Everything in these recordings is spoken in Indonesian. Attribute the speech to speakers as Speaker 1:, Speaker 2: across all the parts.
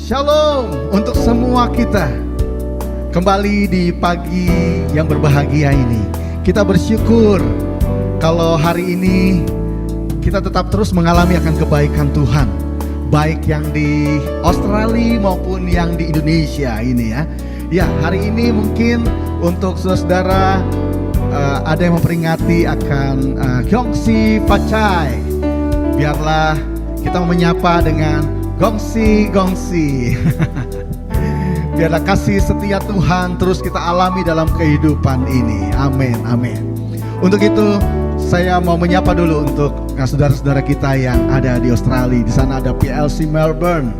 Speaker 1: Shalom untuk semua kita. Kembali di pagi yang berbahagia ini, kita bersyukur kalau hari ini kita tetap terus mengalami akan kebaikan Tuhan, baik yang di Australia maupun yang di Indonesia ini ya. Ya, hari ini mungkin untuk saudara ada yang memperingati akan Gongsi Fachai. Biarlah kita menyapa dengan Gongsi. Biarlah kasih setia Tuhan terus kita alami dalam kehidupan ini. Amin, amin. Untuk itu saya mau menyapa dulu untuk saudara-saudara kita yang ada di Australia. Di sana ada PLC Melbourne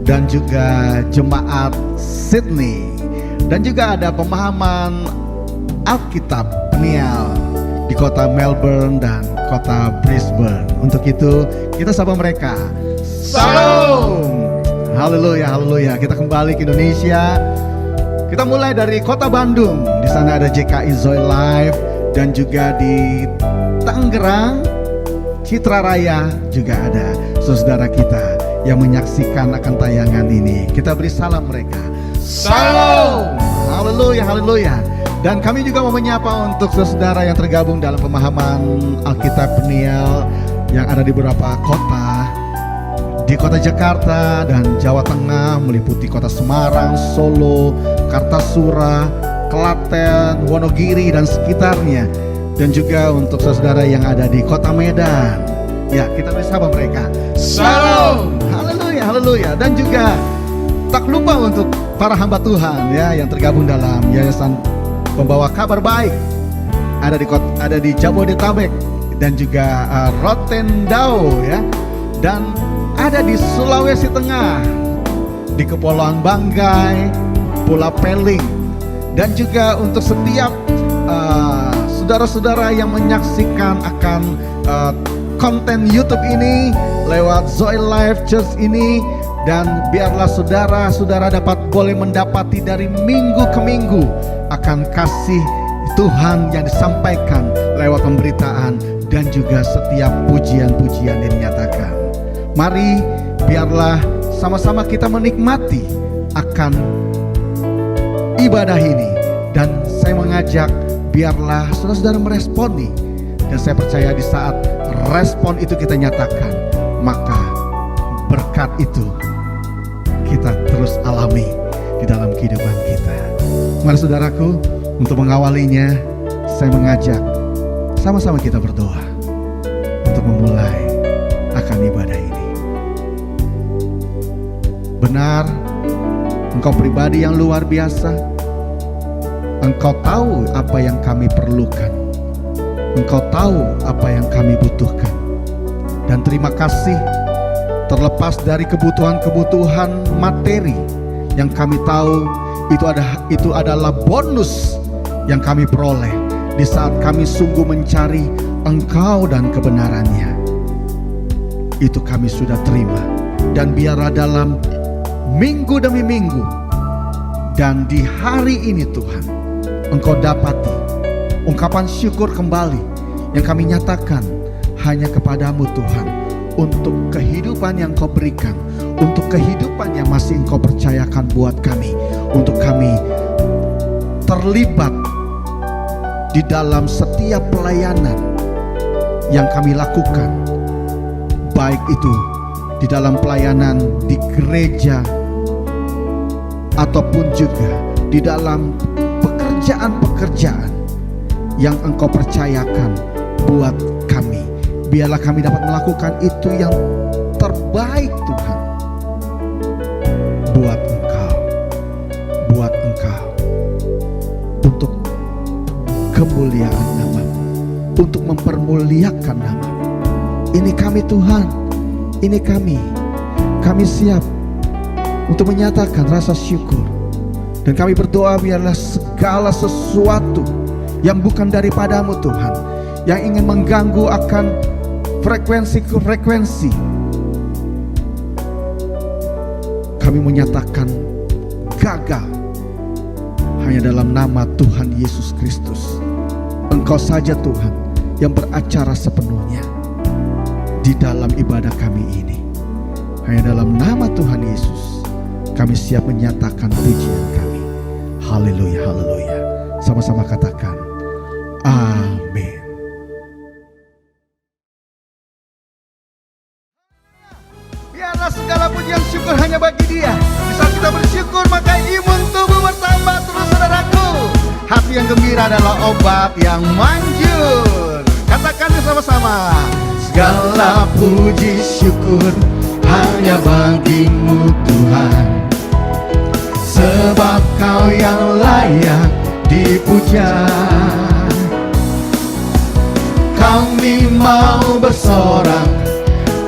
Speaker 1: dan juga jemaat Sydney, dan juga ada pemahaman Alkitab Peniel di kota Melbourne dan kota Brisbane. Untuk itu kita sapa mereka. Salam. Haleluya, haleluya. Kita kembali ke Indonesia. Kita mulai dari kota Bandung. Di sana ada JKI Zoe Live, dan juga di Tangerang, Citra Raya juga ada saudara kita yang menyaksikan akan tayangan ini. Kita beri salam mereka. Salam. Haleluya, haleluya. Dan kami juga mau menyapa untuk saudara yang tergabung dalam pemahaman Alkitab Peniel yang ada di beberapa kota, di kota Jakarta dan Jawa Tengah, meliputi kota Semarang, Solo, Kartasura, Klaten, Wonogiri dan sekitarnya. Dan juga untuk saudara yang ada di kota Medan. Ya, kita bersama mereka. Salam. Haleluya, haleluya. Dan juga tak lupa untuk para hamba Tuhan ya yang tergabung dalam Yayasan Pembawa Kabar Baik, ada di Jabodetabek dan juga Rotendao ya, dan ada di Sulawesi Tengah, di Kepulauan Banggai, Pulau Peling, dan juga untuk setiap saudara-saudara yang menyaksikan akan konten YouTube ini lewat Zoe Live Church ini. Dan biarlah saudara-saudara boleh mendapati dari minggu ke minggu akan kasih Tuhan yang disampaikan lewat pemberitaan dan juga setiap pujian-pujian yang dinyatakan. Mari biarlah sama-sama kita menikmati akan ibadah ini. Dan saya mengajak biarlah saudara-saudara meresponi. Dan saya percaya di saat respon itu kita nyatakan, maka berkat itu kita terus alami di dalam kehidupan kita. Mari saudaraku, untuk mengawalinya saya mengajak sama-sama kita berdoa untuk memulai akan ibadah ini. Benar, Engkau pribadi yang luar biasa. Engkau tahu apa yang kami perlukan. Engkau tahu apa yang kami butuhkan. Dan terima kasih, terlepas dari kebutuhan-kebutuhan materi yang kami tahu itu adalah bonus yang kami peroleh di saat kami sungguh mencari Engkau dan kebenarannya. Itu kami sudah terima. Dan biarlah dalam minggu demi minggu dan di hari ini Tuhan, Engkau dapati ungkapan syukur kembali yang kami nyatakan hanya kepadamu Tuhan, untuk kehidupan yang Kau berikan, untuk kehidupan yang masih Engkau percayakan buat kami, untuk kami terlibat di dalam setiap pelayanan yang kami lakukan, baik itu di dalam pelayanan di gereja ataupun juga di dalam pekerjaan-pekerjaan yang Engkau percayakan buat kami. Biarlah kami dapat melakukan itu yang terbaik Tuhan, buat Engkau, untuk kemuliaan nama-Mu, untuk mempermuliakan nama-Mu. Ini kami Tuhan, ini kami siap untuk menyatakan rasa syukur. Dan kami berdoa biarlah segala sesuatu yang bukan daripada-Mu Tuhan, yang ingin mengganggu akan frekuensi, kami menyatakan gagal hanya dalam nama Tuhan Yesus Kristus. Engkau saja Tuhan yang beracara sepenuhnya di dalam ibadah kami ini. Hanya dalam nama Tuhan Yesus kami siap menyatakan pujian kami. Haleluya, haleluya. Sama-sama katakan, amin. Biarlah segala pujian syukur hanya bagi Dia. Di saat kita bersyukur maka imun tubuh bertambah terus, saudaraku. Hati yang gembira adalah obat yang manjur. Katakan bersama-sama. Segala puji syukur hanya bagi-Mu Tuhan, sebab Kau yang layak dipuja. Kami mau bersorak,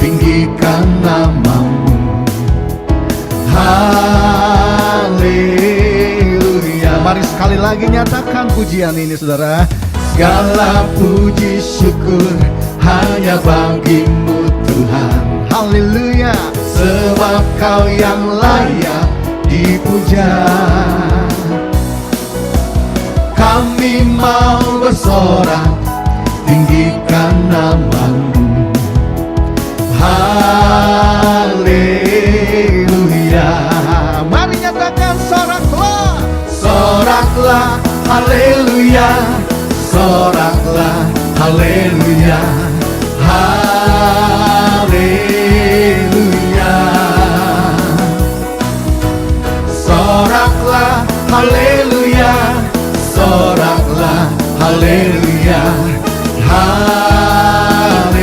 Speaker 1: tinggikan nama-Mu. Haleluya. Mari sekali lagi nyatakan pujian ini, saudara. Segala puji syukur hanya bagi-Mu Tuhan. Haleluya. Sebab Kau yang layak dipuja. Kami mau bersorak, tinggikan nama-Mu. Haleluya. Mari nyatakan soraklah, soraklah, haleluya. Soraklah, haleluya. Haleluya. Soraklah, haleluya. Soraklah, haleluya. Haleluya.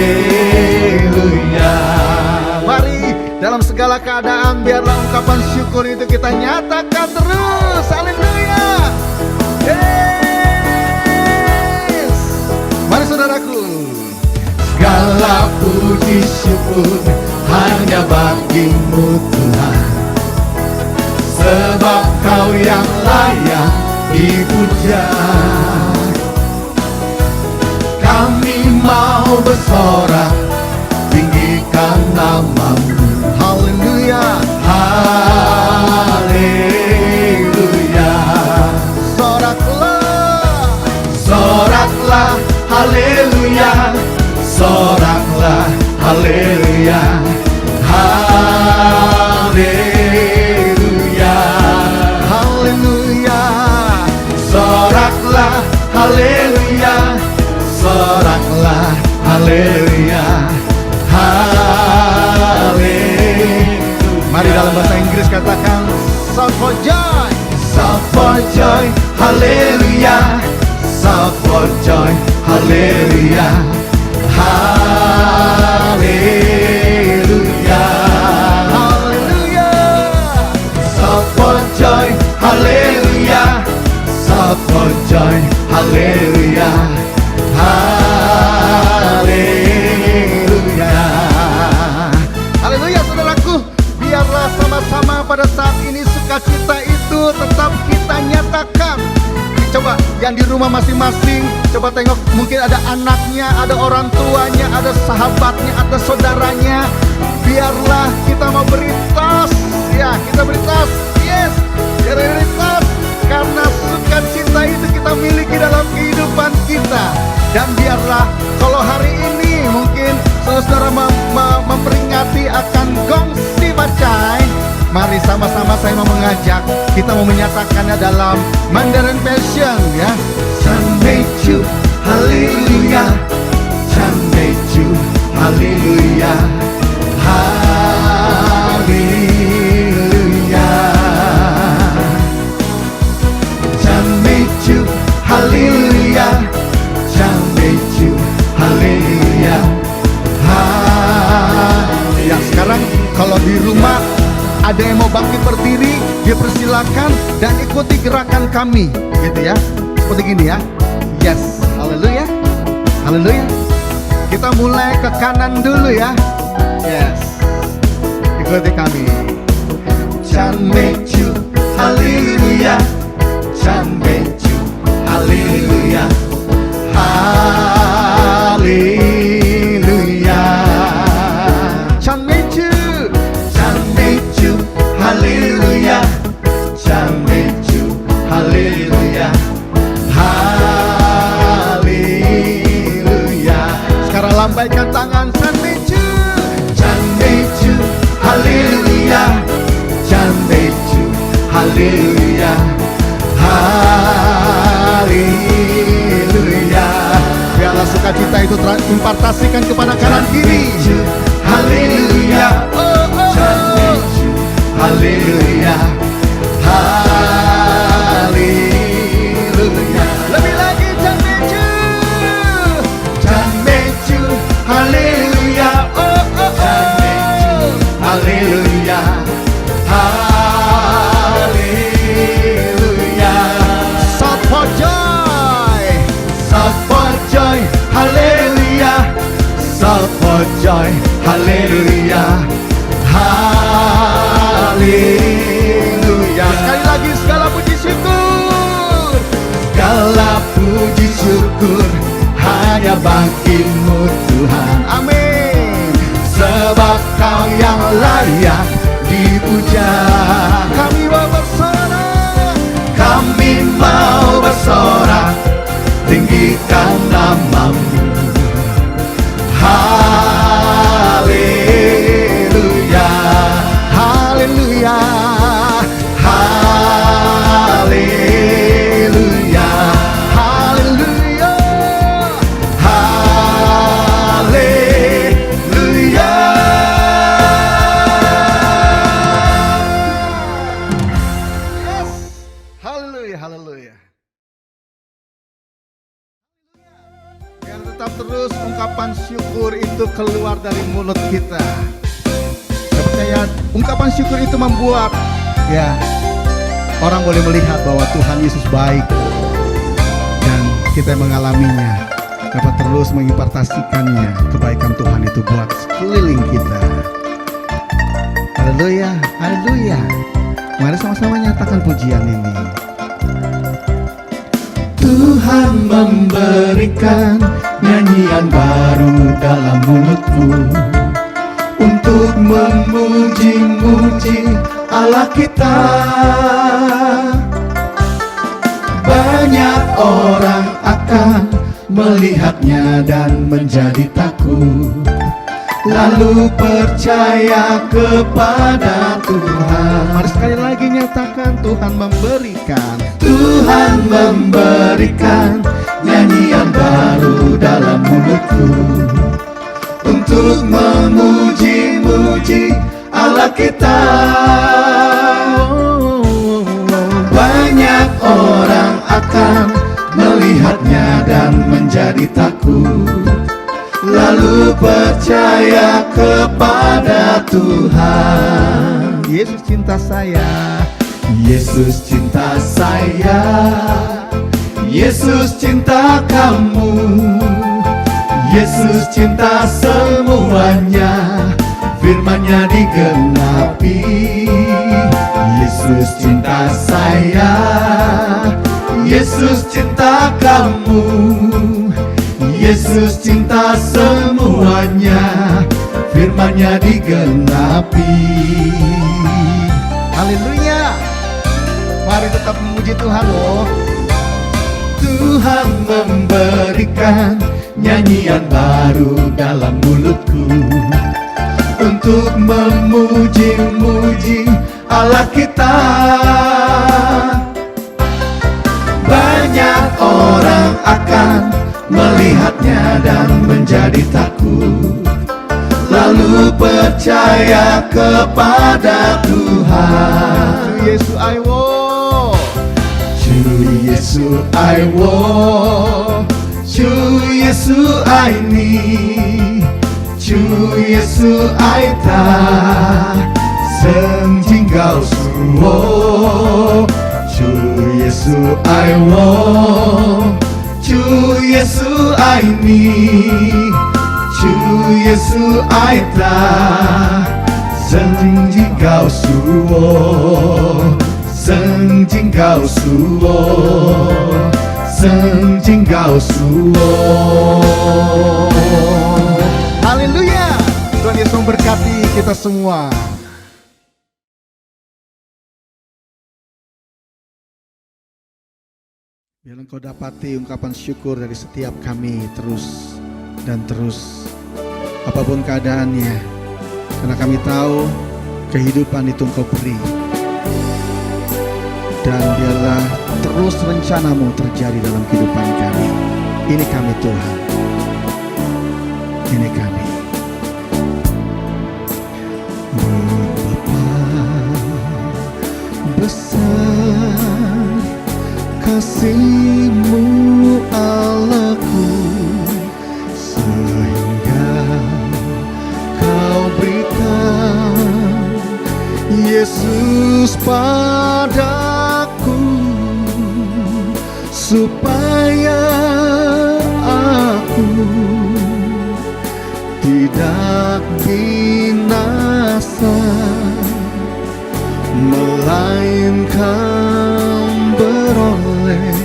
Speaker 1: Mari dalam segala keadaan biarlah ungkapan syukur itu kita nyatakan terus. Haleluya. Yes. Mari saudaraku. Segala puji syukur hanya bagi-Mu Tuhan, sebab Kau yang layak dipuja. Kami mau bersorak, tinggikan nama-Mu. Haleluya. Haleluya. Soraklah, soraklah, haleluya. Soraklah, haleluya. Haleluya. Haleluya. Soraklah, haleluya. Soraklah, haleluya. Haleluya. Mari dalam bahasa Inggris katakan shout for joy. Shout for joy, haleluya. Shout for joy, haleluya. Haleluya. Haleluya. Shout for joy, haleluya. Shout for joy, haleluya. Haleluya. Haleluya, saudaraku. Biarlah sama-sama pada saat ini sukacita itu tetap kita nyatakan. Coba yang di rumah masing-masing, coba tengok, mungkin ada anaknya, ada orang tuanya, ada sahabatnya, ada saudaranya. Biarlah kita mau beritas, ya kita beritas, yes, biar beritas. Karena sukacita itu kita miliki dalam kehidupan kita. Dan biarlah kalau hari ini mungkin saudara memperingati akan Gongsi Bacai, mari sama-sama saya mau mengajak, kita mau menyatakannya dalam Mandarin Version ya. Chanmechu, haleluya. Chanmechu, haleluya. Haleluya. Chanmechu, haleluya. Chanmechu, haleluya. Ya, sekarang kalau di rumah ada yang mau bangkit berdiri, dipersilakan dan ikuti gerakan kami, gitu ya. Seperti gini ya. Yes, haleluya. Haleluya. Kita mulai ke kanan dulu ya. Yes. Ikuti kami. Chanmechu, haleluya. Chanmechu, haleluya. Haleluya. Chanmechu, Chanmechu, haleluya. Chanmechu, haleluya. Haleluya. Sekarang lambaikan tangan. Chanmechu, Chanmechu, haleluya. Chanmechu, haleluya, haleluya. Biarlah sukacita itu terimpartasikan kepada kanan kiri. Haleluya, oh, oh, oh. Haleluya, haleluya. Lebih lagi, Jan Meju, haleluya, oh, oh, oh. Haleluya, haleluya. Shout for joy, shout for joy, haleluya. Shout for joy, haleluya, haleluya. Sekali lagi, segala puji syukur, segala puji syukur hanya bagimu Tuhan. Amin. Sebab Kau yang layak dipuja. Kami mau bersorak, kami mau bersorak, tinggikan namamu. Haleluya, haleluya, haleluya, haleluya, haleluya. Yes, haleluya, haleluya. Biar tetap terus ungkapan syukur itu keluar dari mulut kita. Saya percaya ungkapan syukur itu membuat orang boleh melihat bahwa Tuhan Yesus baik, dan kita yang mengalaminya dapat terus mengimpartasikannya kebaikan Tuhan itu buat sekeliling kita. Haleluya, haleluya. Mari sama-sama nyatakan pujian ini. Tuhan memberikan nyanyian baru dalam mulutku untuk memuji-muji Allah kita. Banyak orang akan melihatnya dan menjadi takut, lalu percaya kepada Tuhan. Mari sekali lagi nyatakan, Tuhan memberikan, Tuhan memberikan nyanyian baru dalam mulutku untuk memuji-muji Allah kita. Banyak orang akan melihatnya dan menjadi takut, lalu percaya kepada Tuhan. Yesus cinta saya, Yesus cinta saya, Yesus cinta kamu, Yesus cinta semuanya, firman-Nya digenapi. Yesus cinta saya, Yesus cinta kamu, Yesus cinta semuanya, firman-Nya digenapi. Haleluya. Mari tetap memuji Tuhan loh. Tuhan memberikan nyanyian baru dalam mulutku untuk memuji-muji Allah kita. Banyak orang akan melihatnya dan menjadi takut, lalu percaya kepada Tuhan. Yesus I want, Ju Yesus I want, Ju Yesus I need, Ju Yesus I ta, senjingau suwo. Ju Yesus I want, Ju Yesus I need, Ju Yesus I ta, senjingau suwo, senjingau suwo, senjingau suwo. Haleluya. Tuhan Yesus memberkati kita semua. Biar engkau dapati ungkapan syukur dari setiap kami terus dan terus, apapun keadaannya, karena kami tahu kehidupan itu engkau beri. dan biarlah terus rencanamu terjadi dalam kehidupan kami. Ini kami Tuhan, ini kami. Betapa besar kasih-Mu Allahku, sehingga Kau berikan Yesus padaku, supaya aku tidak binasa, melainkan beroleh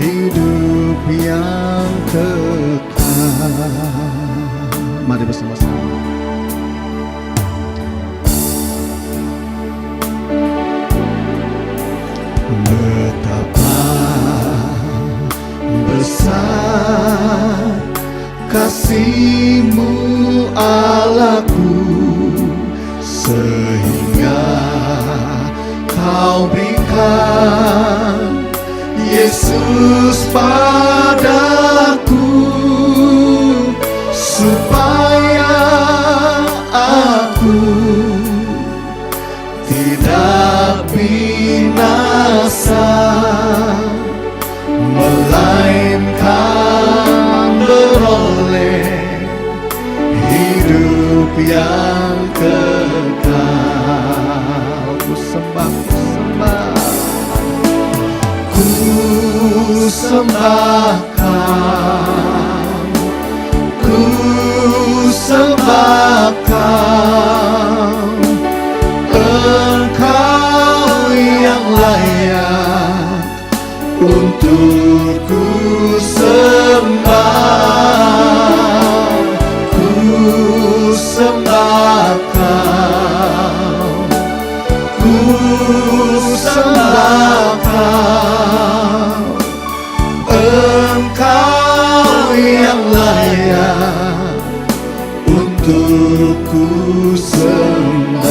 Speaker 1: hidup yang kekal. Mari bersama-sama. Betapa besar kasih-Mu Allahku, sehingga Kau berikan Yesus padaku, supaya aku tidak binasa, melainkan beroleh hidup yang kekal. Ku sembah, ku sembahkan, ku sembahkan Engkau yang layak untuk ku sembah. Ku sembahkan, ku sembahkan Engkau yang layak untuk ku sembah.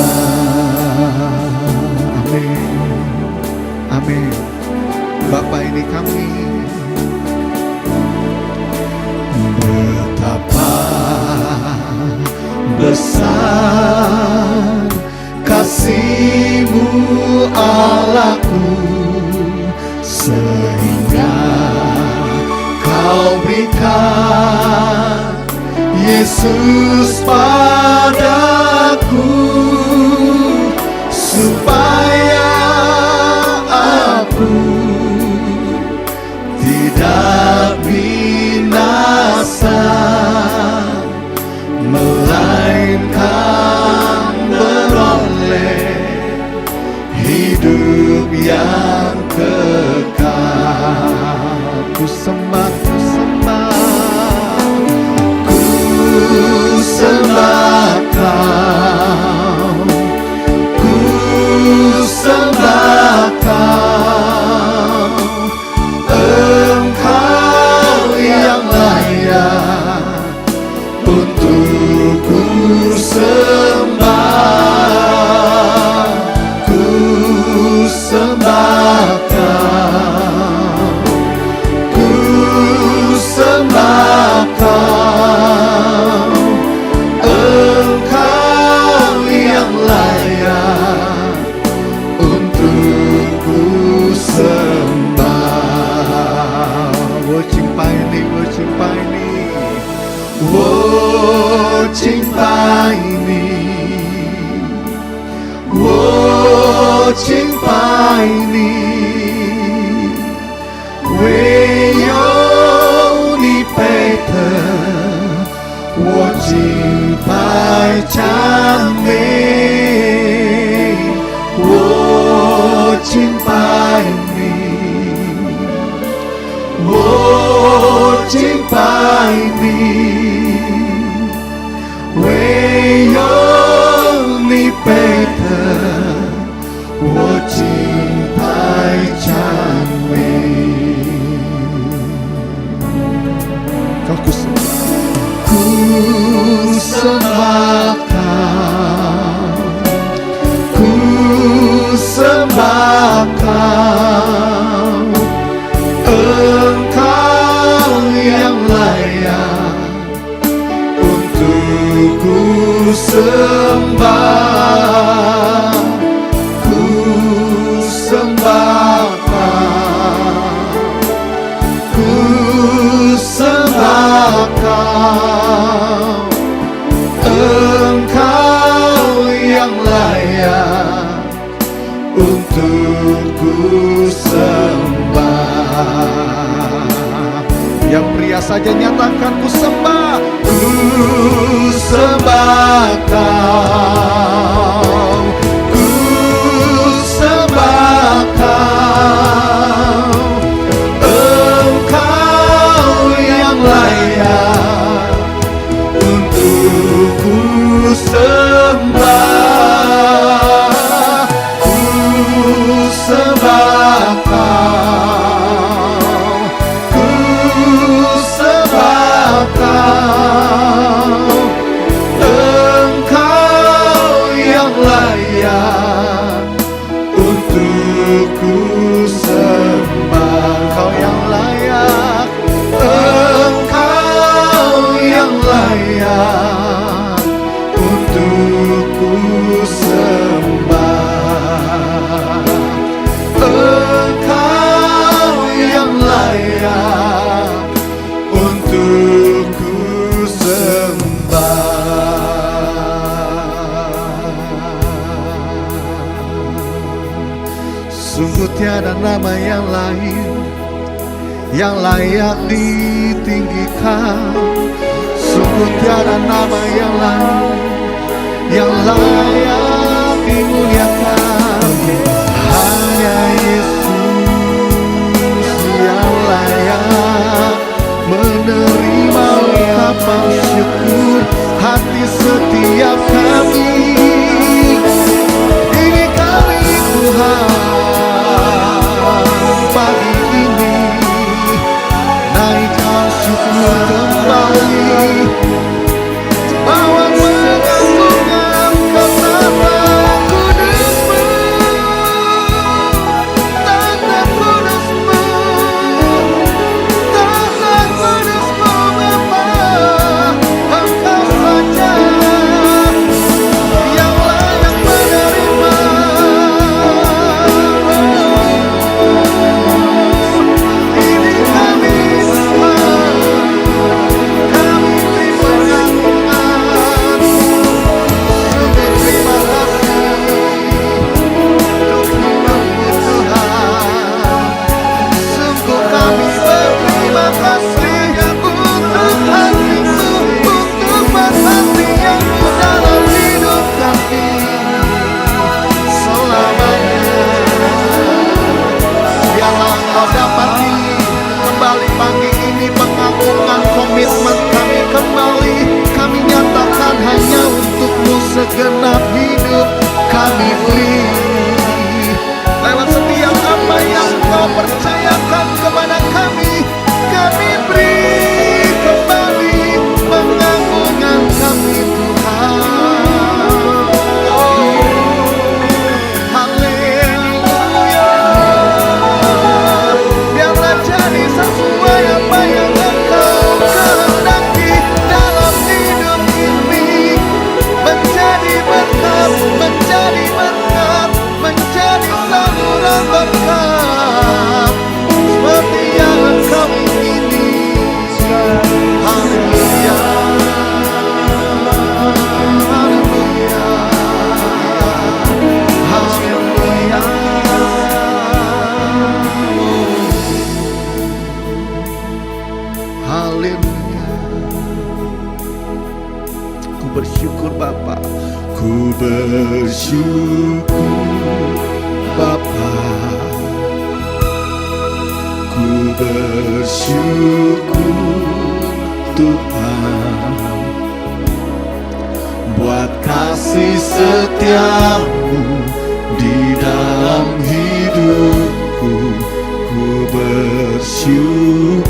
Speaker 1: Amin, amin. Bapa, ini kami. Betapa besar kasih-Mu Allahku, sehingga Kau berikan Yesus padaku, supaya aku tidak binasa, melainkan beroleh hidup yang kekal. Ku sembah, ku sembah, ku sembahkan, ku sembahkan Engkau yang layak untuk ku sembah. Ku sembahkan, ku sembahkan Engkau yang layak untuk ku sembah. Wo cinta ini, wo cinta ini, wo cinta ini, wo cinta ini, weyo ni Peter, wo cinta chame, wo cinta ini, wo cinta ini, weyo ni Peter, wo cinta chame. Kau ku sembahkan, ku sembahkan ku sembah, ku sembah Kau, Engkau yang layak untuk ku sembah. Yang pria saja nyatakan ku sembah Kau, ku sembah Kau, Engkau yang layak untuk ku sembah, ku sembah Kau, ku sembah Kau, Engkau yang layak untuk ku sembah. Engkau yang layak, Engkau yang layak untuk ku sembah, Engkau yang layak untuk ku sembah. Sungguh tiada nama yang lain yang layak ditinggikan. Sungguh tiada nama yang lain yang layak dimuliakan. Hanya Yesus yang layak menerima ungkapan syukur hati setiap kami. Ini kami Tuhan, pagi ini naikkan syukur kembali, bawa pengagungan kepada kudus-Mu, tanda kudus-Mu, tanda kudus-Mu Bapa. Engkau saja yang layak menerima. Ini kami semua, kami beri pengagungan. Sungguh terima kasih untuk hidup-Mu Tuhan. Sungguh kami berterima kasih untuk hati-Mu, untuk perhatian-Mu dalam hidup kami selamanya. Biarlah Engkau dapati kembali pagi ini pengagungan komitmen kami kembali. Kami nyatakan hanya untuk-Mu segenap hidup kami beri. Lewat setiap apa yang Engkau percayakan kepada kami, kami beri kembali pengagungan kami Tuhan. Oh, haleluya. Biarlah jadi sesuai apa yang Engkau kehendaki dalam hidup ini, menjadi berkat, menjadi berkat, menjadi saluran berkat seperti yang Engkau ingini. Haleluya, haleluya, haleluya. Haleluya. Ku bersyukur Bapa, ku bersyukur Bapa, ku bersyukur Tuhan buat kasih setia-Mu di dalam hidupku. Ku bersyukur,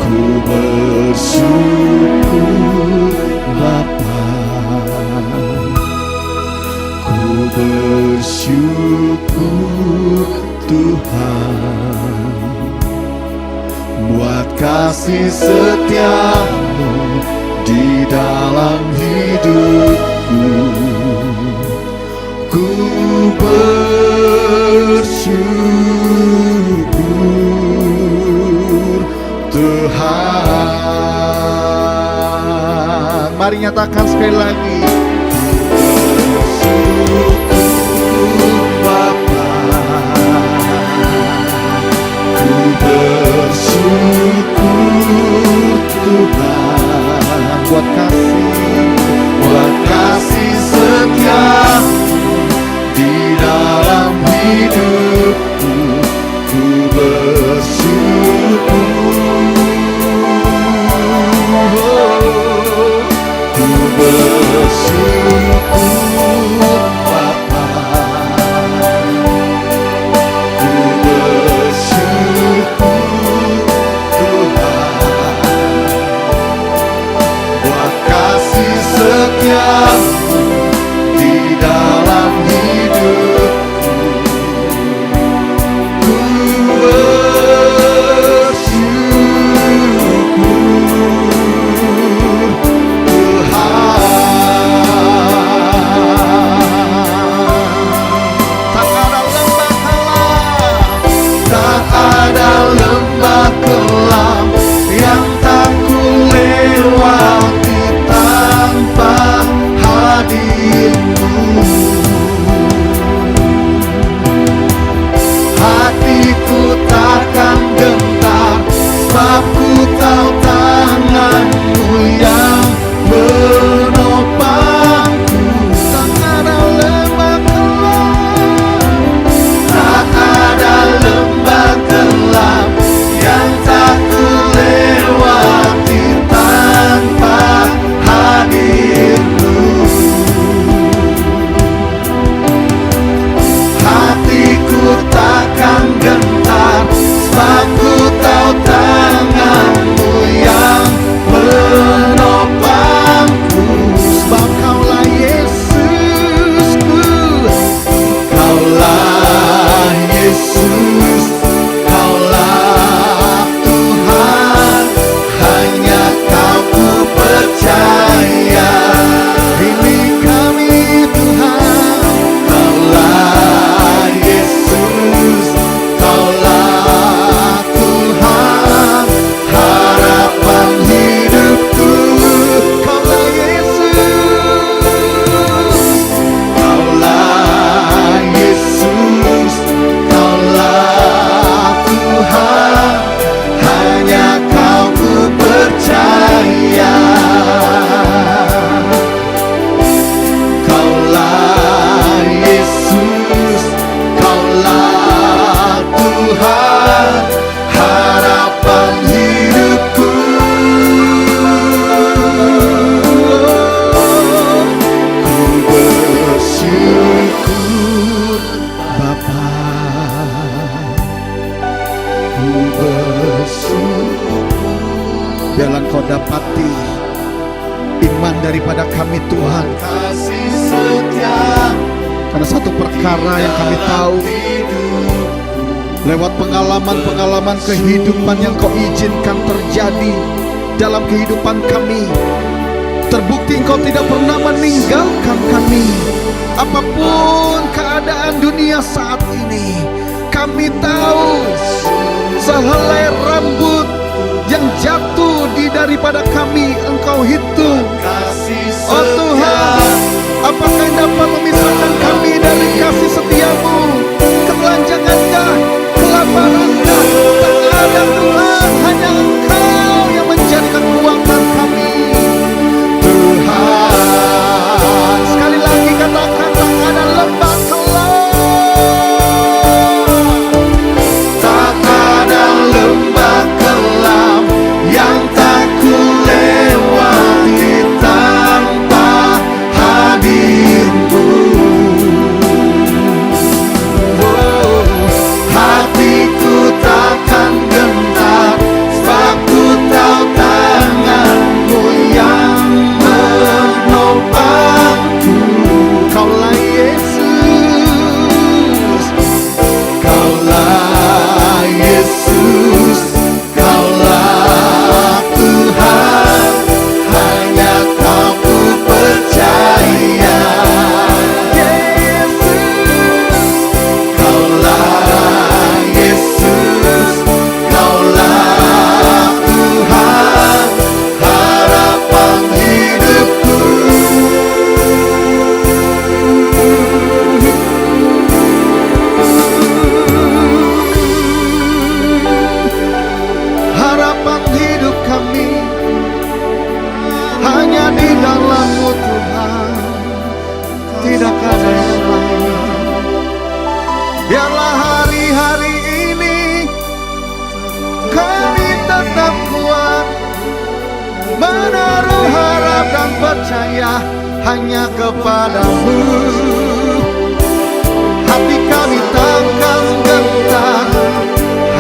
Speaker 1: ku bersyukur Bapa, ku bersyukur Tuhan buat kasih setiamu di dalam hidupku. Ku bersyukur Tuhan. Mari nyatakan sekali lagi. Bersyukur Bapa, ku bersyukur Tuhan buat kasih setia di dalam hidupku. Ku bersyukur, ku bersyukur Bapa, ku bersyukur Tuhan buat kasih setiamu di dalam hidupku. Ku bersyukur Tuhan. Tak ada lembah kelam yang tak ku lewati tanpa hadirmu. Hatiku takkan gentar, sebab ku tahu tanganmu yang menopangku. Tak ada lembah kelam, tak ada lembah kelam yang tak ku lewati tanpa hadirmu. Hatiku takkan gentar, sebab ku tahu tanganmu yang menopangku. Sebab kaulah Yesusku, kaulah Yesus, kaulah Tuhan. Hanya Kau ku percaya, ini kami Tuhan. Kaulah Yesus, kaulah Tuhan, harapan hidupku. Kaulah Yesus, kaulah Yesus, kaulah Tuhan. Hanya Kau ku percaya. Kaulah Yesus, kaulah Tuhan, harapan hidupku. Ku bersyukur Bapa, ku bersyukur. Biarlah Kau dapati iman daripada kami Tuhan. Kasih setia, karena satu perkara yang kami tahu, lewat pengalaman-pengalaman kehidupan yang Kau izinkan terjadi dalam kehidupan kami, terbukti Engkau tidak pernah meninggalkan kami. Apapun keadaan dunia saat ini, kami tahu sehelai rambut yang jatuh daripada kami Engkau hitung. Oh Tuhan, apakah yang dapat memisahkan kami dari kasih setiamu? Ketelanjangankah, kelapaраnkah? Tak ada Tuhan, hanya Engkau yang menjadikan kekuatan kami. Tuhan, sekali lagi katakan, tak ada lembah kelam, tak ada lembah kelam yang tak ku lewati tanpa hadirmu. harapan hidup kami hanya di dalam-Mu Tuhan, tidak ada yang lain. Biarlah hari-hari ini kami tetap kuat, menaruh harap dan percaya hanya kepadamu. Hati kami takkan gentar,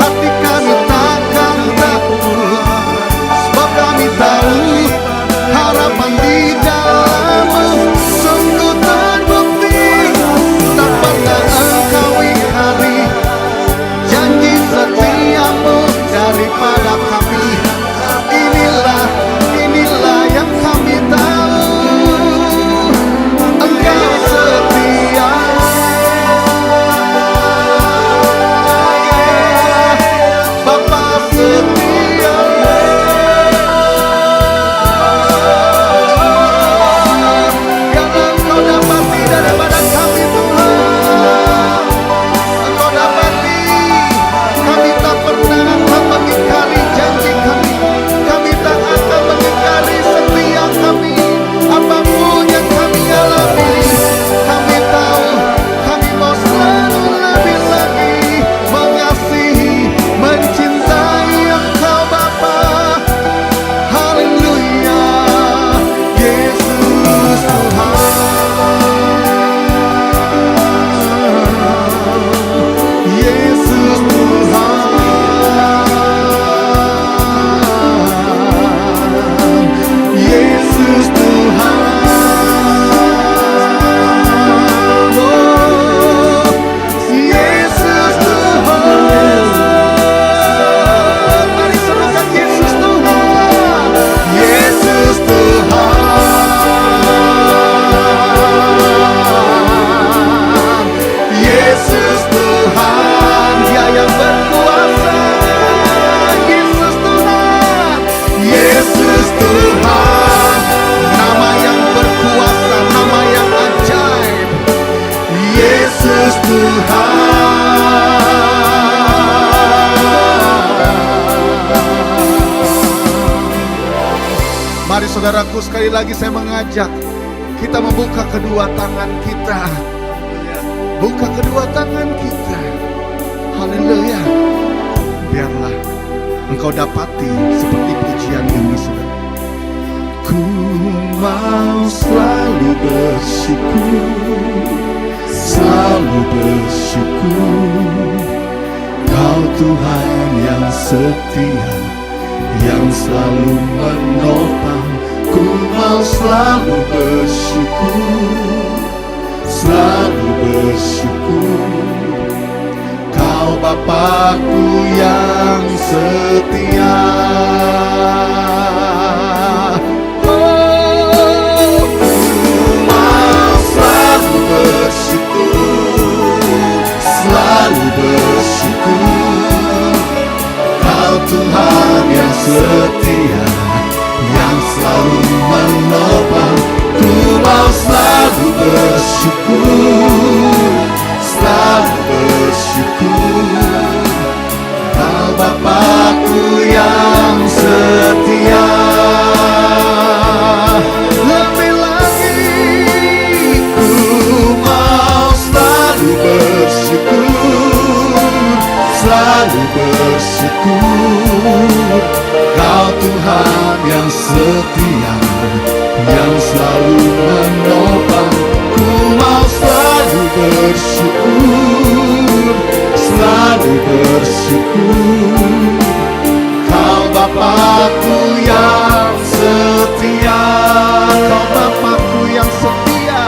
Speaker 1: hati kami takkan takut, sebab kami tahu harapan di dalam-Mu sungguh terbukti. Tak pernah Engkau ingkari janji setia-Mu daripada kami. Inilah yang kami tahu, Engkau setia. Bapa setia, yang Engkau dapati daripada kami Tuhan. Engkau dapati kami tak pernah akan mengingkari janji kami. Kami tak akan mengingkari setia kami. Apapun yang kami alami, kami tahu kami mau selalu lebih lagi mengasihi, mencintai Engkau Bapa. Haleluya, Yesus Tuhan. Yesus Tuhan. Yesus Tuhan. Oh, Yesus Tuhan. Mari serukan Yesus Tuhan. Yesus Tuhan. Yesus Tuhan, Dia yang berkuasa. Yesus Tuhan. Yesus Tuhan, nama yang berkuasa, nama yang ajaib. Yesus Tuhan. Mari saudaraku, sekali lagi saya mengajak kita membuka kedua tangan kita. Buka kedua tangan kita. Haleluya. Biarlah Engkau dapati seperti pujian ini, saudara. Ku mau selalu bersyukur, selalu bersyukur. Kau Tuhan yang setia, yang selalu menopang. Ku mau selalu bersyukur, selalu bersyukur. Kau Bapakku yang setia. Oh, ku mau selalu bersyukur, selalu bersyukur. Kau Tuhan yang setia, yang selalu menopang. Ku mau selalu bersyukur, selalu bersyukur. Kau Bapakku yang setia. Lebih lagi ku mau selalu bersyukur, selalu bersyukur. Kau Tuhan yang setia, yang selalu menopang. Ku mau selalu bersyukur, selalu bersyukur. Kau Bapakku yang setia. Kau Bapakku yang setia.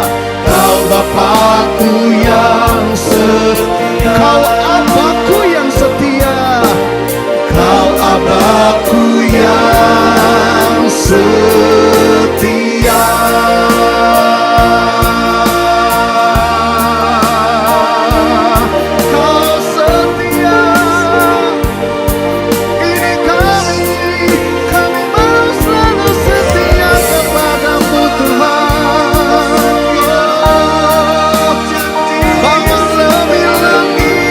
Speaker 1: Kau Bapakku yang setia. Kau Abahku yang setia. Kau Abahku yang setia. Kau setia. Ini kami mau selalu setia kepadamu Tuhan. Bapa lebih lagi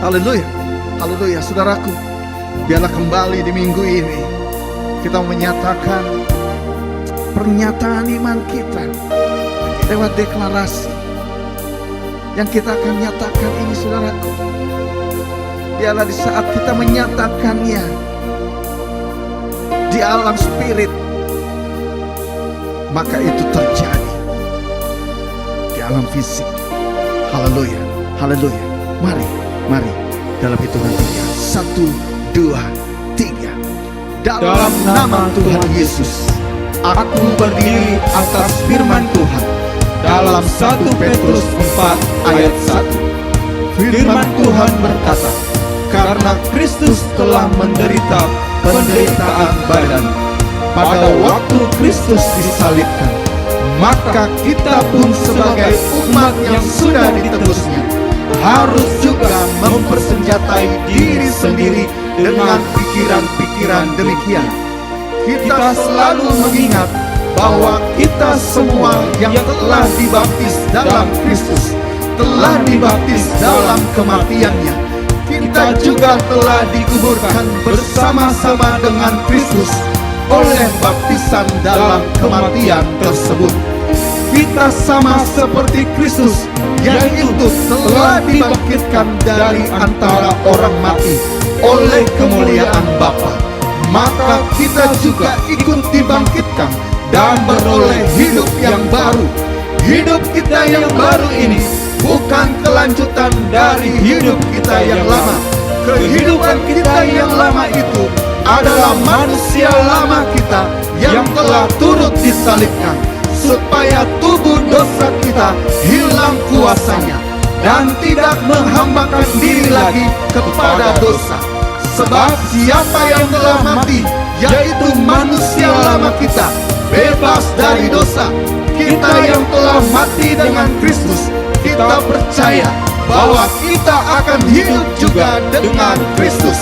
Speaker 1: Haleluya. Haleluya, saudaraku. Biarlah kembali di minggu ini kita menyatakan pernyataan iman kita lewat deklarasi yang kita akan nyatakan ini, saudaraku. Biarlah di saat kita menyatakannya di alam spirit, maka itu terjadi di alam fisik. Haleluya, haleluya. Mari dalam hitungan 3, 1, 2, 3. Dalam nama Tuhan Yesus, aku berdiri atas firman Tuhan. Dalam 1 Petrus 4 ayat 1, firman Tuhan berkata, karena Kristus telah menderita penderitaan badan pada waktu Kristus disalibkan, maka kita pun sebagai umat yang sudah ditebusnya harus juga mempersenjatai diri sendiri dengan pikiran-pikiran demikian. Kita selalu mengingat bahwa kita semua yang telah dibaptis dalam Kristus telah dibaptis dalam kematiannya. Kita juga telah dikuburkan bersama-sama dengan Kristus oleh baptisan dalam kematian tersebut. Kita sama seperti Kristus, yaitu telah dibangkitkan dari antara orang mati oleh kemuliaan Bapa. Maka kita juga ikut dibangkitkan dan beroleh hidup yang baru. Hidup kita yang baru ini bukan kelanjutan dari hidup kita yang lama. Kehidupan kita yang lama itu adalah manusia lama kita yang telah turut disalibkan, supaya tubuh dosa kita hilang kuasanya dan tidak menghambakan diri lagi kepada dosa. Sebab siapa yang telah mati, yaitu manusia lama kita, bebas dari dosa. Kita yang telah mati dengan Kristus, kita percaya bahwa kita akan hidup juga dengan Kristus.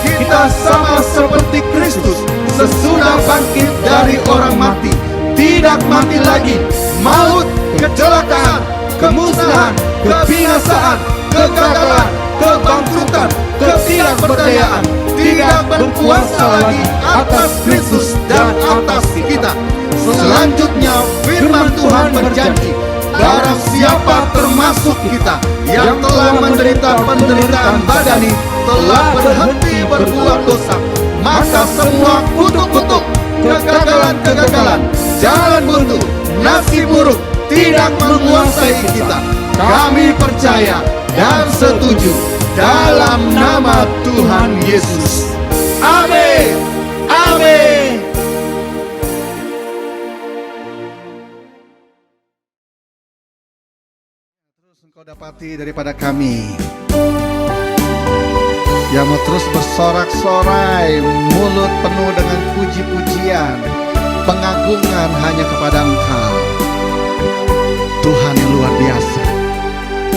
Speaker 1: Kita sama seperti Kristus sesudah bangkit dari orang mati. Tidak mati lagi. Maut, kecelakaan, kemusnahan, kebinasaan, kegagalan, kebangkrutan, ketidakberdayaan tidak berkuasa lagi atas Kristus dan atas kita. Selanjutnya firman Tuhan berjanji, barang siapa termasuk kita yang telah menderita penderitaan badani telah berhenti berbuat dosa, maka semua kutuk-kutuk, kegagalan-kegagalan, jalan buntu, nasib buruk tidak menguasai kita. Kami percaya dan setuju dalam nama Tuhan Yesus. Amin. Amin. Terus engkau dapati daripada kami yang mau terus bersorak-sorai, mulut penuh dengan puji-pujian, pengagungan hanya kepada Engkau, Tuhan yang luar biasa,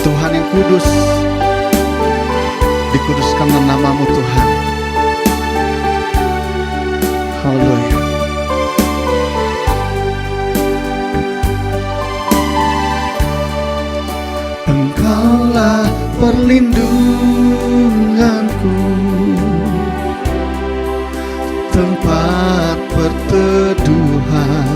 Speaker 1: Tuhan yang kudus. Dikuduskanlah namamu Tuhan. Haleluya. Engkaulah perlindunganku, tempat perteduhan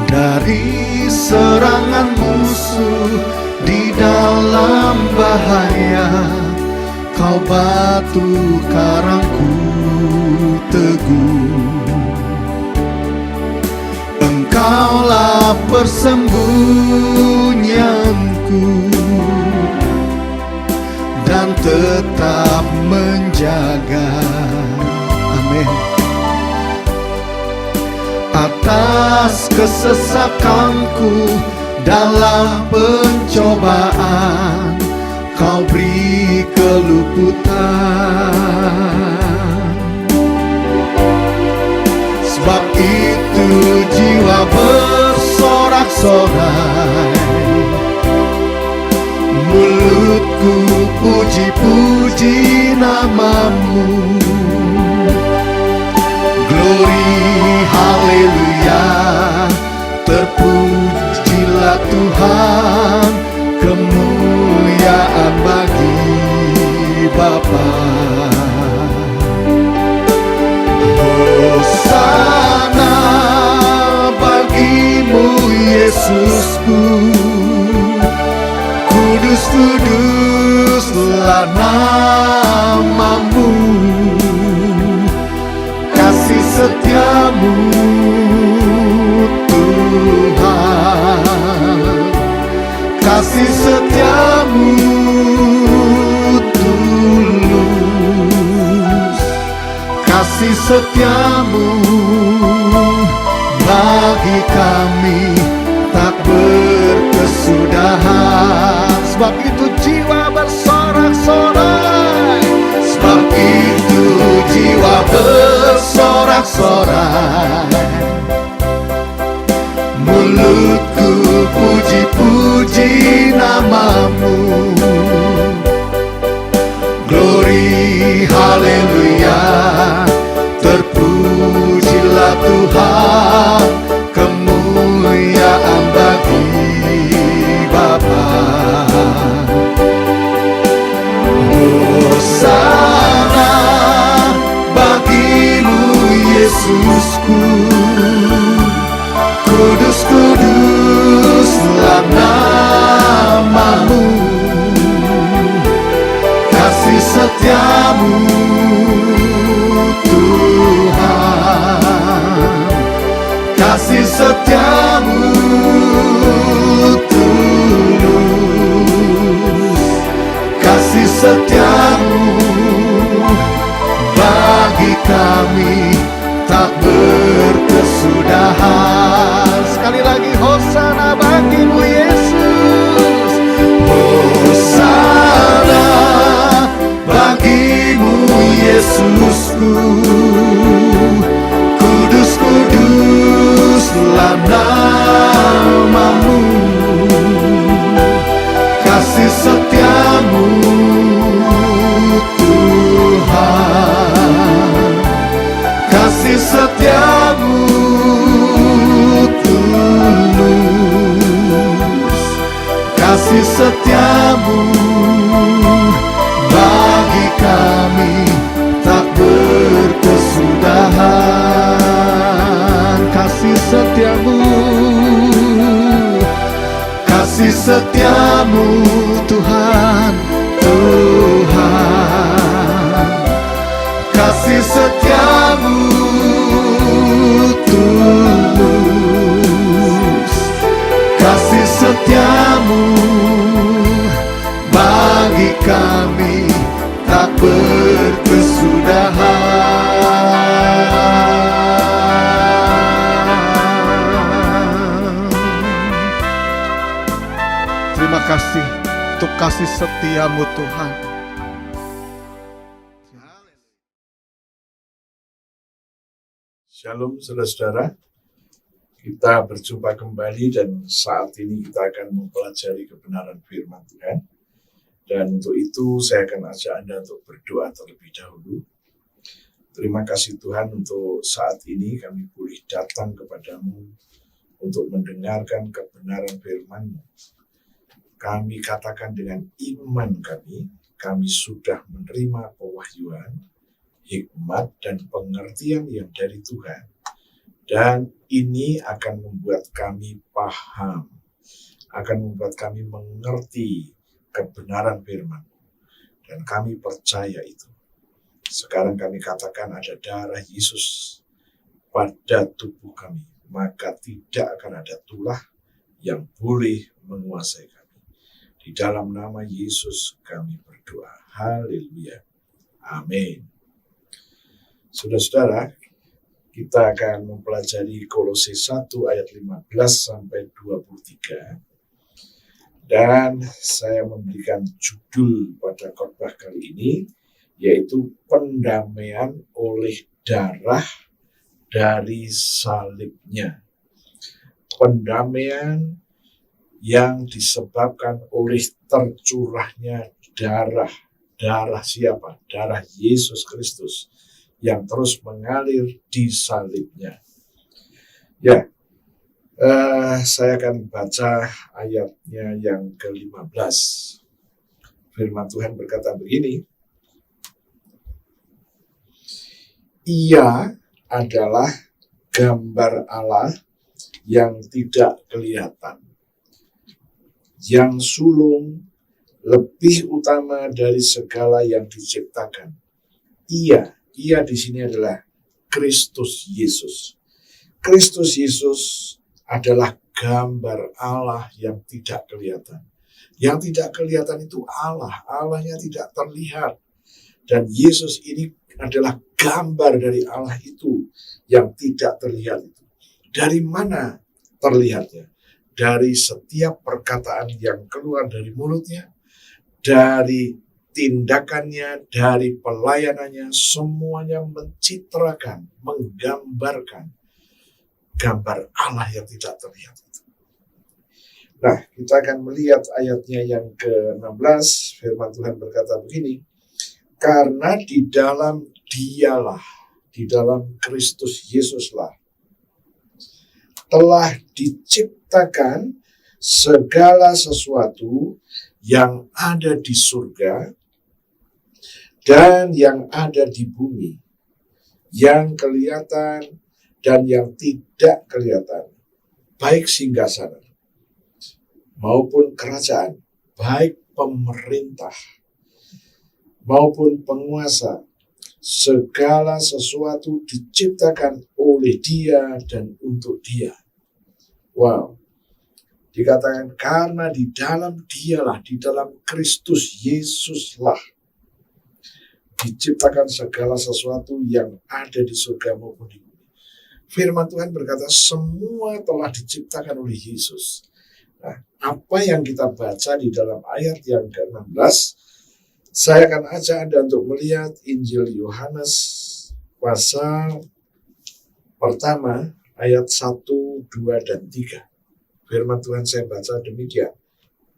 Speaker 1: dari serangan musuh. Di dalam bahaya, Kau batu karangku teguh. Engkaulah persembunyianku dan tetap menjaga. Amin. Atas kesesakanku dalam pencobaan, Kau beri keluputan. Sebab itu jiwa bersorak-sorai, mulutku puji-puji namamu. Glory, haleluya, terpujilah Tuhan, kemuliaan Bapa. Hosana bagimu Yesusku, kudus kuduslah namamu, kasih setiamu Tuhan, kasih setiamu tulus, kasih setiamu bagi kami tak berkesudahan. Sebab itu jiwa bersorak-sorai, sebab itu jiwa bersorak-sorai. Mulutku puji-puji namamu, glory haleluya, terpujilah Tuhan, kemuliaan bagi Bapa. Hosana bagimu Yesusku, kudus kuduslah namamu, kasih setiamu Tuhan, kasih setiamu tulus, kasih setiamu bagi kami tak berkesudahan. Sekali lagi, hosana bagimu Yesus, hosana bagimu Yesusku, kudus kuduslah namamu, kasih setiamu Tuhan, kasih setiamu tulus, kasih setiamu bagi kami tak berkesudahan. Kasih setiamu, kasih setiamu Tuhan, Tuhan, kasih setiamu tulus, kasih setiamu bagi kami tak berkesudahan. Terima kasih untuk kasih setiamu Tuhan.
Speaker 2: Shalom saudara-saudara, kita berjumpa kembali dan saat ini kita akan mempelajari kebenaran firman Tuhan. Dan untuk itu saya akan ajak Anda untuk berdoa terlebih dahulu. Terima kasih Tuhan untuk saat ini kami boleh datang kepadamu untuk mendengarkan kebenaran firman-Mu. Kami katakan dengan iman kami sudah menerima pewahyuan, hikmat dan pengertian yang dari Tuhan. Dan ini akan membuat kami paham, akan membuat kami mengerti kebenaran firman. Dan kami percaya itu. Sekarang kami katakan ada darah Yesus pada tubuh kami, maka tidak akan ada tulah yang boleh menguasai kami. Di dalam nama Yesus kami berdoa. Haleluya. Amin. Saudara-saudara, kita akan mempelajari Kolose 1 ayat 15 sampai 23. Dan saya memberikan judul pada khotbah kali ini, yaitu pendamaian oleh darah dari salibnya. Pendamaian yang disebabkan oleh tercurahnya darah. Darah siapa? Darah Yesus Kristus yang terus mengalir di salibnya. Ya, saya akan baca ayatnya yang ke-15. Firman Tuhan berkata begini, Ia adalah gambar Allah yang tidak kelihatan, yang sulung, lebih utama dari segala yang diciptakan. Ia di sini adalah Kristus Yesus. Kristus Yesus adalah gambar Allah yang tidak kelihatan. Yang tidak kelihatan itu Allah, Allahnya tidak terlihat. Dan Yesus ini adalah gambar dari Allah itu yang tidak terlihat itu. Dari mana terlihatnya? Dari setiap perkataan yang keluar dari mulutnya, dari tindakannya, dari pelayanannya, semuanya mencitrakan, menggambarkan gambar Allah yang tidak terlihat itu. Nah, kita akan melihat ayatnya yang ke-16, firman Tuhan berkata begini, karena di dalam Dialah, di dalam Kristus Yesuslah, telah diciptakan segala sesuatu yang ada di surga dan yang ada di bumi, yang kelihatan dan yang tidak kelihatan, baik singgasana maupun kerajaan, baik pemerintah maupun penguasa, segala sesuatu diciptakan oleh Dia dan untuk Dia. Wow. Dikatakan karena di dalam Dialah, di dalam Kristus Yesuslah, diciptakan segala sesuatu yang ada di surga maupun di bumi. Firman Tuhan berkata semua telah diciptakan oleh Yesus. Nah, apa yang kita baca di dalam ayat yang ke-16, saya akan ajak Anda untuk melihat Injil Yohanes pasal pertama ayat 1, 2, dan 3. Firman Tuhan saya baca demikian.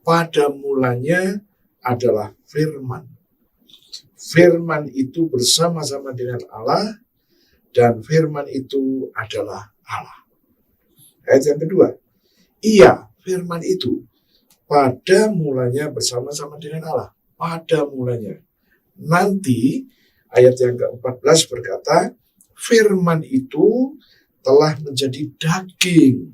Speaker 2: Pada mulanya adalah firman. Firman itu bersama-sama dengan Allah, dan firman itu adalah Allah. Ayat yang kedua, ia, firman itu, pada mulanya bersama-sama dengan Allah. Pada mulanya. Nanti, ayat yang ke-14 berkata, firman itu telah menjadi daging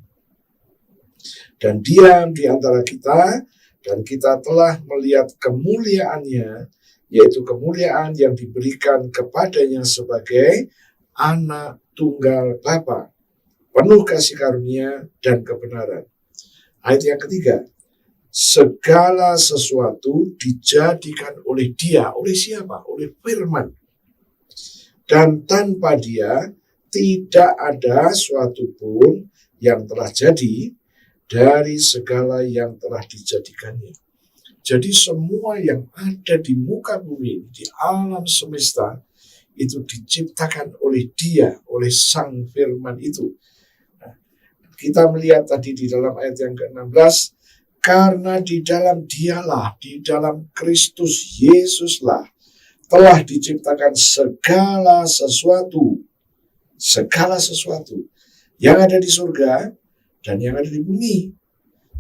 Speaker 2: dan diam di antara kita, dan kita telah melihat kemuliaannya, yaitu kemuliaan yang diberikan kepadanya sebagai anak tunggal Bapa, penuh kasih karunia dan kebenaran. Ayat yang ketiga, segala sesuatu dijadikan oleh Dia. Oleh siapa? Oleh firman. Dan tanpa Dia tidak ada suatu pun yang telah jadi dari segala yang telah dijadikannya. Jadi semua yang ada di muka bumi, di alam semesta, itu diciptakan oleh Dia, oleh Sang Firman itu. Nah, kita melihat tadi di dalam ayat yang ke-16, karena di dalam Dialah, di dalam Kristus Yesuslah, telah diciptakan segala sesuatu yang ada di surga dan yang ada di bumi,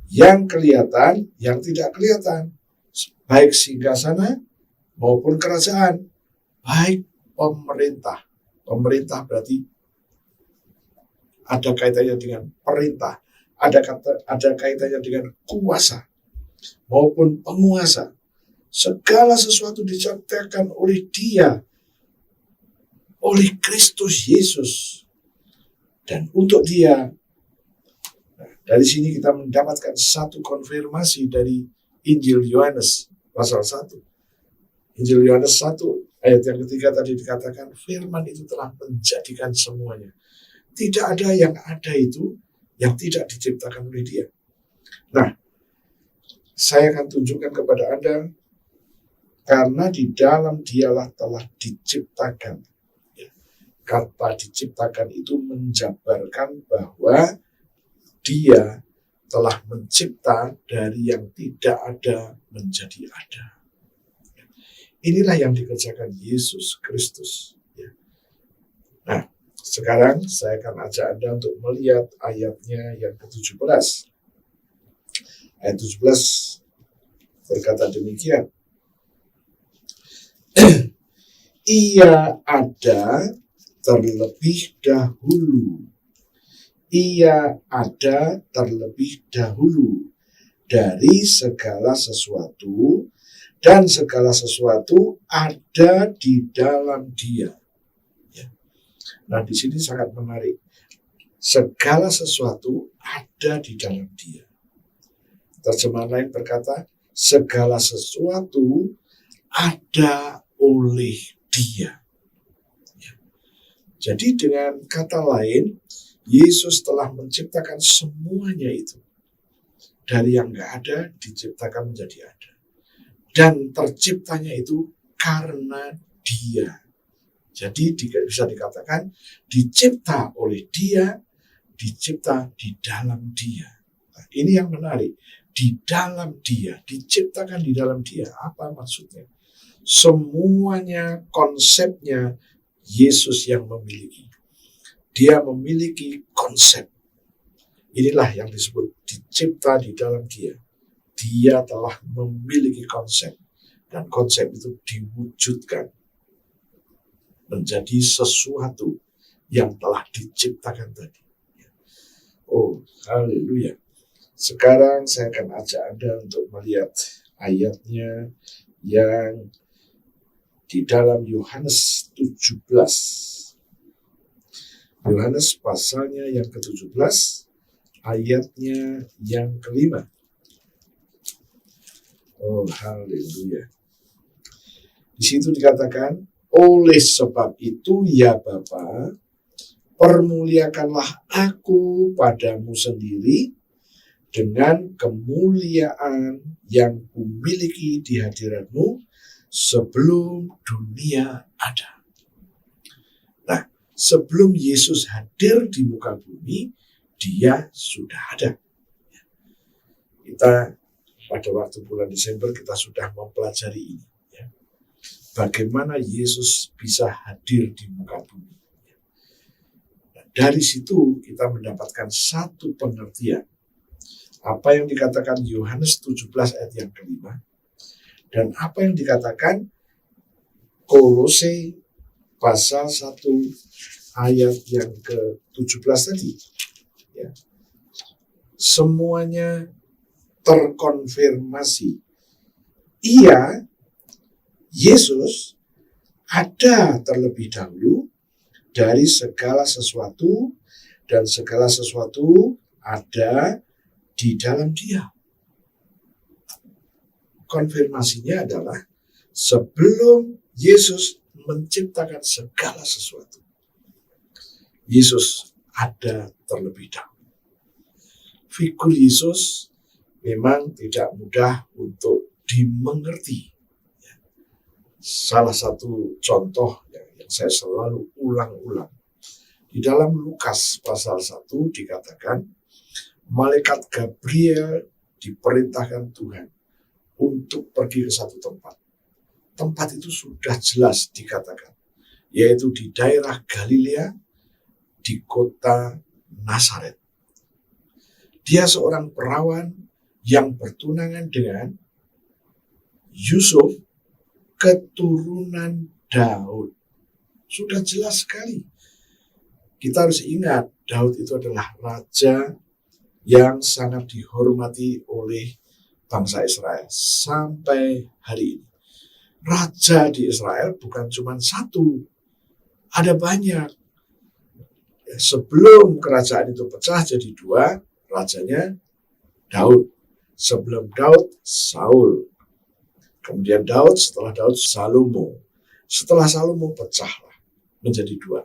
Speaker 2: yang kelihatan, yang tidak kelihatan, baik singgasana maupun kerajaan, baik pemerintah. Pemerintah berarti ada kaitannya dengan perintah, ada kaitannya dengan kuasa maupun penguasa. Segala sesuatu diciptakan oleh Dia, oleh Kristus Yesus, dan untuk Dia. Nah, dari sini kita mendapatkan satu konfirmasi dari Injil Yohanes pasal 1. Injil Yohanes 1 ayat yang ketiga tadi dikatakan firman itu telah menjadikan semuanya. Tidak ada yang ada itu yang tidak diciptakan oleh Dia. Nah, saya akan tunjukkan kepada Anda, karena di dalam Dialah telah diciptakan. Kata diciptakan itu menjabarkan bahwa Dia telah mencipta dari yang tidak ada menjadi ada. Inilah yang dikerjakan Yesus Kristus. Nah, sekarang saya akan ajak Anda untuk melihat ayatnya yang ke-17. Ayat 17 berkata demikian. Ia ada terlebih dahulu. Ia ada terlebih dahulu dari segala sesuatu, dan segala sesuatu ada di dalam Dia. Ya. Nah, di sini sangat menarik. Segala sesuatu ada di dalam Dia. Terjemahan lain berkata, segala sesuatu ada oleh Dia. Ya. Jadi dengan kata lain, Yesus telah menciptakan semuanya itu. Dari yang nggak ada, diciptakan menjadi ada. Dan terciptanya itu karena Dia. Jadi bisa dikatakan dicipta oleh Dia, dicipta di dalam Dia. Nah, ini yang menarik. Di dalam Dia, diciptakan di dalam Dia. Apa maksudnya? Semuanya, konsepnya Yesus yang memiliki. Dia memiliki konsep. Inilah yang disebut dicipta di dalam Dia. Dia telah memiliki konsep. Dan konsep itu diwujudkan menjadi sesuatu yang telah diciptakan tadi. Oh, haleluya. Sekarang saya akan ajak Anda untuk melihat ayatnya yang di dalam Yohanes 17. Yohanes pasalnya yang ke-17, ayatnya yang ke-5. Oh, haleluya. Di situ dikatakan, oleh sebab itu ya Bapa, permuliakanlah aku padamu sendiri dengan kemuliaan yang kumiliki di hadiratmu sebelum dunia ada. Nah, sebelum Yesus hadir di muka bumi, Dia sudah ada. Kita pada waktu bulan Desember kita sudah mempelajari ini. Ya. Bagaimana Yesus bisa hadir di muka bumi. Nah, dari situ kita mendapatkan satu pengertian. Apa yang dikatakan Yohanes 17 ayat yang ke-5. Dan apa yang dikatakan Kolose pasal 1 ayat yang ke-17 tadi. Ya. Semuanya terkonfirmasi. Yesus ada terlebih dahulu dari segala sesuatu, dan segala sesuatu ada di dalam Dia. Konfirmasinya adalah sebelum Yesus menciptakan segala sesuatu, Yesus ada terlebih dahulu. Figur Yesus memang tidak mudah untuk dimengerti. Salah satu contoh yang saya selalu ulang-ulang. Di dalam Lukas pasal 1 dikatakan, malaikat Gabriel diperintahkan Tuhan untuk pergi ke satu tempat. Tempat itu sudah jelas dikatakan, yaitu di daerah Galilea, di kota Nazaret. Dia seorang perawan yang bertunangan dengan Yusuf, keturunan Daud. Sudah jelas sekali. Kita harus ingat, Daud itu adalah raja yang sangat dihormati oleh bangsa Israel sampai hari ini. Raja di Israel bukan cuma satu, ada banyak. Sebelum kerajaan itu pecah jadi dua, rajanya Daud. Sebelum Daud, Saul. Kemudian Daud, setelah Daud, Salomo. Setelah Salomo pecahlah menjadi dua.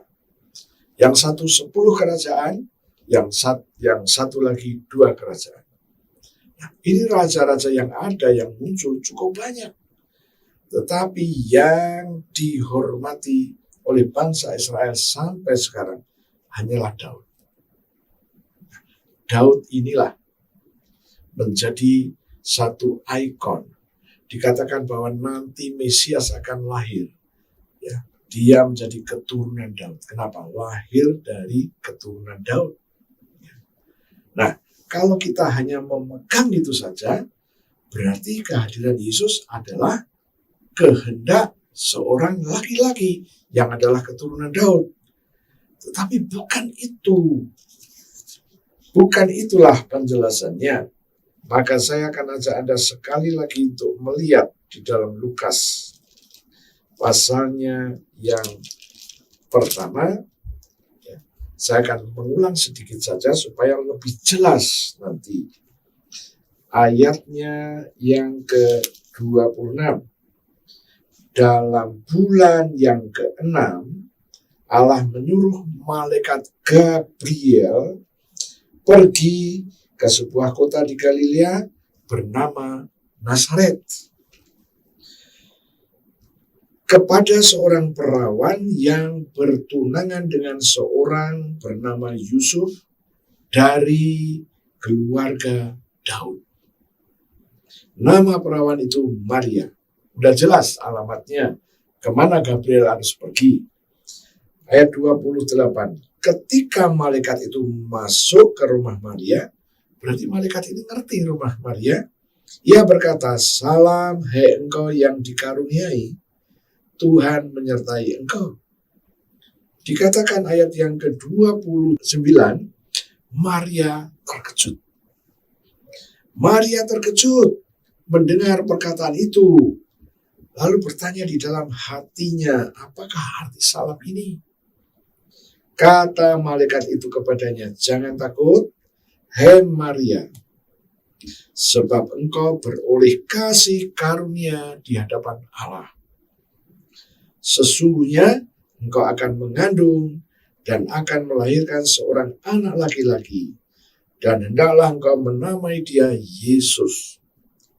Speaker 2: Yang satu 10 kerajaan, yang satu lagi 2 kerajaan. Nah, ini raja-raja yang ada, yang muncul cukup banyak. Tetapi yang dihormati oleh bangsa Israel sampai sekarang hanyalah Daud. Daud inilah menjadi satu ikon. Dikatakan bahwa nanti Mesias akan lahir. Ya, dia menjadi keturunan Daud. Kenapa? Lahir dari keturunan Daud. Nah, kalau kita hanya memegang itu saja, berarti kehadiran Yesus adalah kehendak seorang laki-laki yang adalah keturunan Daud. Tetapi bukan itu. Bukan itulah penjelasannya. Maka saya akan ajak Anda sekali lagi untuk melihat di dalam Lukas pasalnya yang pertama. Saya akan mengulang sedikit saja supaya lebih jelas nanti. Ayatnya yang ke-26. Dalam bulan yang ke-6, Allah menyuruh malaikat Gabriel pergi ke sebuah kota di Galilea bernama Nazaret, kepada seorang perawan yang bertunangan dengan seorang bernama Yusuf dari keluarga Daud. Nama perawan itu Maria. Udah jelas alamatnya, kemana Gabriel harus pergi. Ayat 28. Ketika malaikat itu masuk ke rumah Maria, berarti malaikat ini ngerti rumah Maria. Ia berkata, "Salam, hai engkau yang dikaruniai, Tuhan menyertai engkau." Dikatakan ayat yang ke-29, Maria terkejut. Maria terkejut mendengar perkataan itu. Lalu bertanya di dalam hatinya, apakah arti salam ini? Kata malaikat itu kepadanya, "Jangan takut, hai Maria, sebab engkau beroleh kasih karunia di hadapan Allah. Sesungguhnya engkau akan mengandung dan akan melahirkan seorang anak laki-laki, dan hendaklah engkau menamai dia Yesus."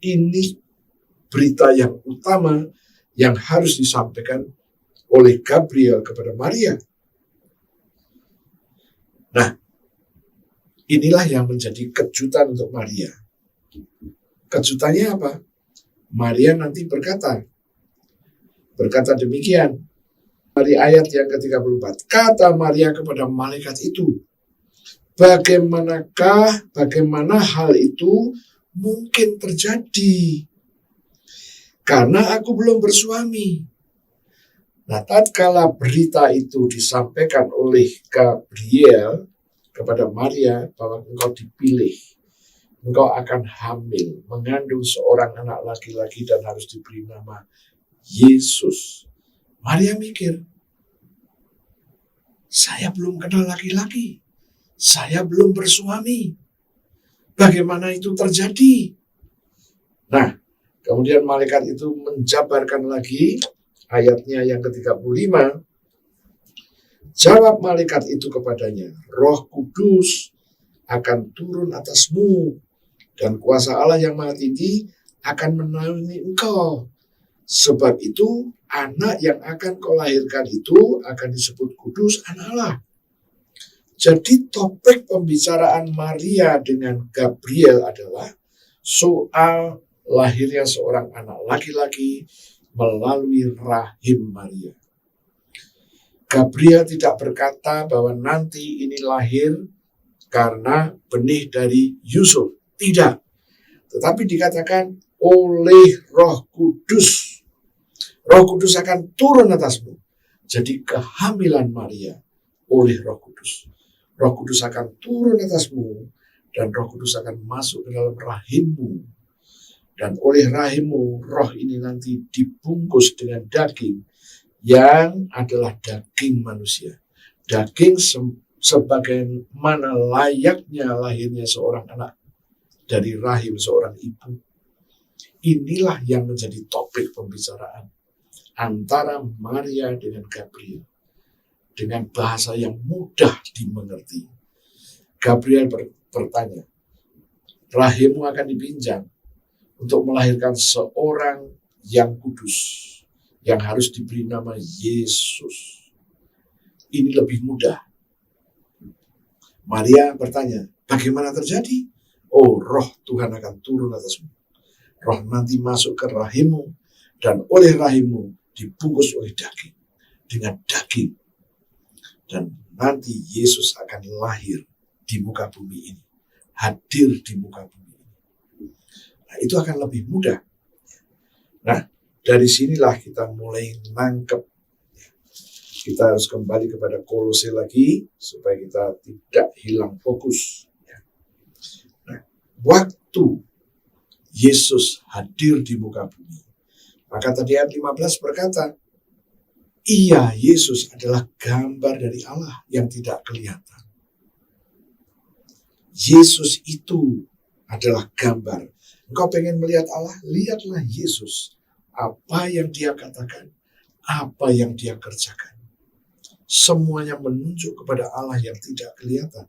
Speaker 2: Ini berita yang utama yang harus disampaikan oleh Gabriel kepada Maria. Nah, inilah yang menjadi kejutan untuk Maria. Kejutannya apa? Maria nanti berkata demikian. Dari ayat yang ke-34, kata Maria kepada malaikat itu, bagaimana hal itu mungkin terjadi? Karena aku belum bersuami. Nah, tatkala berita itu disampaikan oleh Gabriel kepada Maria bahwa engkau dipilih, engkau akan hamil, mengandung seorang anak laki-laki dan harus diberi nama Yesus. Maria mikir, saya belum kenal laki-laki, saya belum bersuami, bagaimana itu terjadi? Nah, kemudian malaikat itu menjabarkan lagi ayatnya yang ke-35. Jawab malaikat itu kepadanya, Roh Kudus akan turun atasmu, dan kuasa Allah yang Maha Tinggi akan menaungi engkau. Sebab itu anak yang akan kau lahirkan itu akan disebut kudus, anak Allah. Jadi topik pembicaraan Maria dengan Gabriel adalah soal lahirnya seorang anak laki-laki melalui rahim Maria. Gabriel tidak berkata bahwa nanti ini lahir karena benih dari Yusuf. Tidak. Tetapi dikatakan oleh Roh Kudus. Roh Kudus akan turun atasmu. Jadi kehamilan Maria oleh Roh Kudus. Roh Kudus akan turun atasmu dan Roh Kudus akan masuk ke dalam rahimmu. Dan oleh rahimmu, roh ini nanti dibungkus dengan daging yang adalah daging manusia. Daging sebagaimana layaknya lahirnya seorang anak dari rahim seorang ibu. Inilah yang menjadi topik pembicaraan antara Maria dengan Gabriel. Dengan bahasa yang mudah dimengerti. Gabriel bertanya, rahimmu akan dipinjam untuk melahirkan seorang yang kudus, yang harus diberi nama Yesus. Ini lebih mudah. Maria bertanya, bagaimana terjadi? Oh, roh Tuhan akan turun atasmu. Roh nanti masuk ke rahimmu, dan oleh rahimmu dibungkus oleh daging. Dengan daging. Dan nanti Yesus akan lahir di muka bumi ini. Hadir di muka bumi ini. Nah, itu akan lebih mudah. Nah, dari sinilah kita mulai nangkep Kita harus kembali kepada Kolose lagi supaya kita tidak hilang fokus. Nah, waktu Yesus hadir di muka bumi, maka tadi ayat 15 berkata, Ia, Yesus adalah gambar dari Allah yang tidak kelihatan. Yesus itu adalah gambar. Engkau pengen melihat Allah? Lihatlah Yesus. Apa yang dia katakan, apa yang dia kerjakan. Semuanya menunjuk kepada Allah yang tidak kelihatan.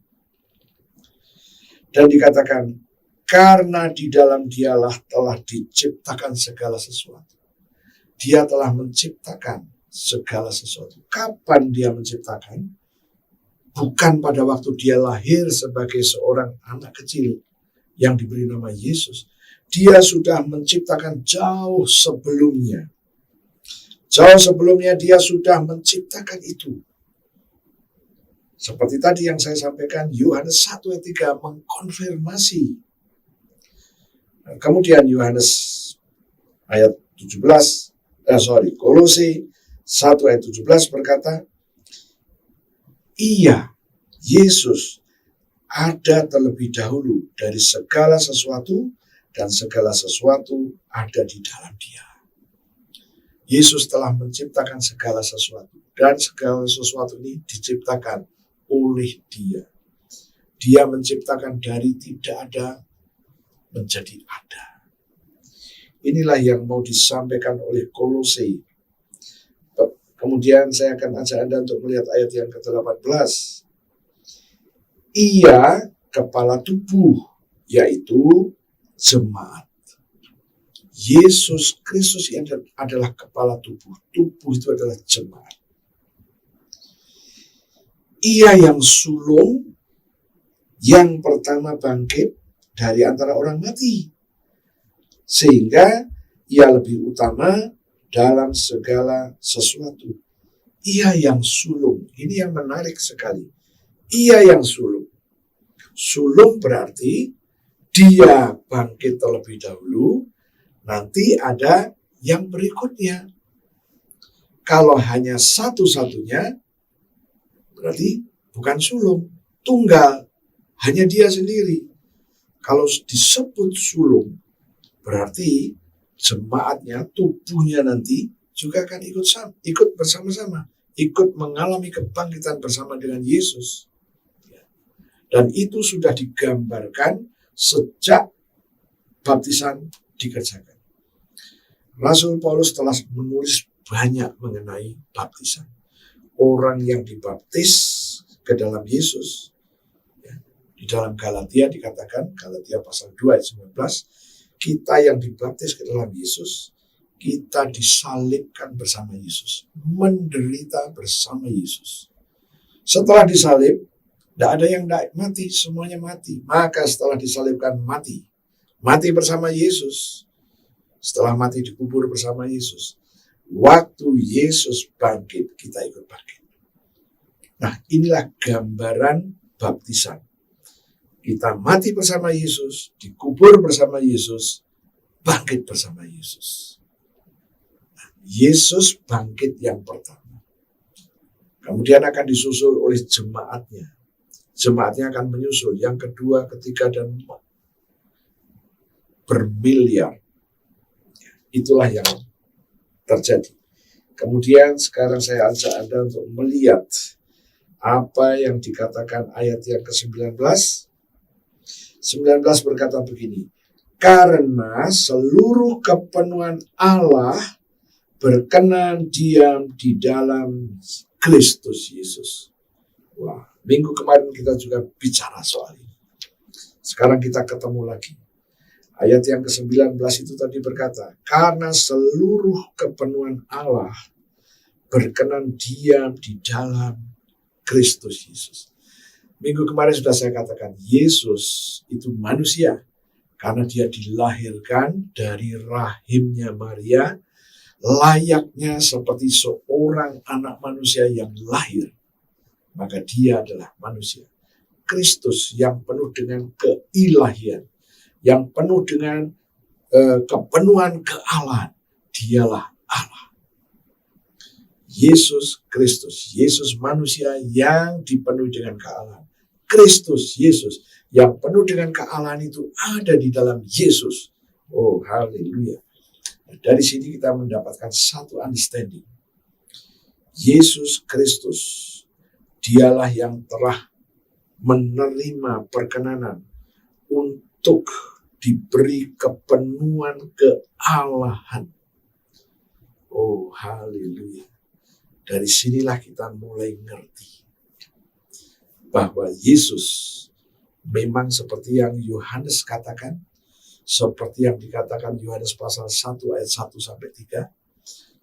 Speaker 2: Dan dikatakan, karena di dalam dialah telah diciptakan segala sesuatu. Dia telah menciptakan segala sesuatu. Kapan dia menciptakan? Bukan pada waktu dia lahir sebagai seorang anak kecil yang diberi nama Yesus. Dia sudah menciptakan jauh sebelumnya. Jauh sebelumnya dia sudah menciptakan itu. Seperti tadi yang saya sampaikan, Yohanes 1 ayat 3 mengkonfirmasi. Kemudian Yohanes ayat 17, Kolose 1 ayat 17 berkata, Ia, Yesus, ada terlebih dahulu dari segala sesuatu, dan segala sesuatu ada di dalam Dia. Yesus telah menciptakan segala sesuatu, dan segala sesuatu ini diciptakan oleh Dia. Dia menciptakan dari tidak ada menjadi ada. Inilah yang mau disampaikan oleh Kolose. Kemudian saya akan ajak Anda untuk melihat ayat yang ke-18. Ia kepala tubuh, yaitu jemaat. Yesus Kristus yang adalah kepala tubuh. Tubuh itu adalah jemaat. Ia yang sulung, yang pertama bangkit dari antara orang mati. Sehingga ia lebih utama dalam segala sesuatu. Ia yang sulung. Ini yang menarik sekali. Ia yang sulung. Sulung berarti dia bangkit terlebih dahulu, nanti ada yang berikutnya. Kalau hanya satu-satunya, berarti bukan sulung, tunggal, hanya dia sendiri. Kalau disebut sulung, berarti jemaatnya, tubuhnya nanti juga akan ikut bersama-sama, ikut mengalami kebangkitan bersama dengan Yesus. Dan itu sudah digambarkan sejak baptisan dikerjakan. Rasul Paulus telah menulis banyak mengenai baptisan. Orang yang dibaptis ke dalam Yesus, di dalam Galatia dikatakan, Galatia pasal 2 ayat 19, kita yang dibaptis ke dalam Yesus, kita disalibkan bersama Yesus, menderita bersama Yesus. Setelah disalib, tidak ada yang mati, semuanya mati. Maka setelah disalibkan mati bersama Yesus. Setelah mati dikubur bersama Yesus. Waktu Yesus bangkit, kita ikut bangkit. Nah, inilah gambaran baptisan. Kita mati bersama Yesus, dikubur bersama Yesus, bangkit bersama Yesus. Nah, Yesus bangkit yang pertama. Kemudian akan disusul oleh jemaatnya. Jemaatnya akan menyusul yang kedua, ketiga, dan bermiliar. Itulah yang terjadi. Kemudian sekarang saya ajak Anda untuk melihat apa yang dikatakan ayat yang ke-19. 19 berkata begini, karena seluruh kepenuhan Allah berkenan diam di dalam Kristus Yesus. Wah, minggu kemarin kita juga bicara soal ini. Sekarang kita ketemu lagi. Ayat yang ke-19 itu tadi berkata, karena seluruh kepenuhan Allah berkenan diam di dalam Kristus Yesus. Minggu kemarin sudah saya katakan, Yesus itu manusia. Karena dia dilahirkan dari rahimnya Maria, layaknya seperti seorang anak manusia yang lahir. Maka dia adalah manusia. Kristus yang penuh dengan keilahian, yang penuh dengan kepenuhan kealahan, dialah Allah. Yesus Kristus, Yesus manusia yang dipenuhi dengan kealahan. Kristus Yesus yang penuh dengan kealahan itu ada di dalam Yesus. Oh, haleluya. Dari sini kita mendapatkan satu understanding. Yesus Kristus, dialah yang telah menerima perkenanan untuk diberi kepenuhan kealahan. Oh, haleluya. Dari sinilah kita mulai ngerti bahwa Yesus memang seperti yang Yohanes katakan, seperti yang dikatakan Yohanes pasal 1 ayat 1 sampai 3,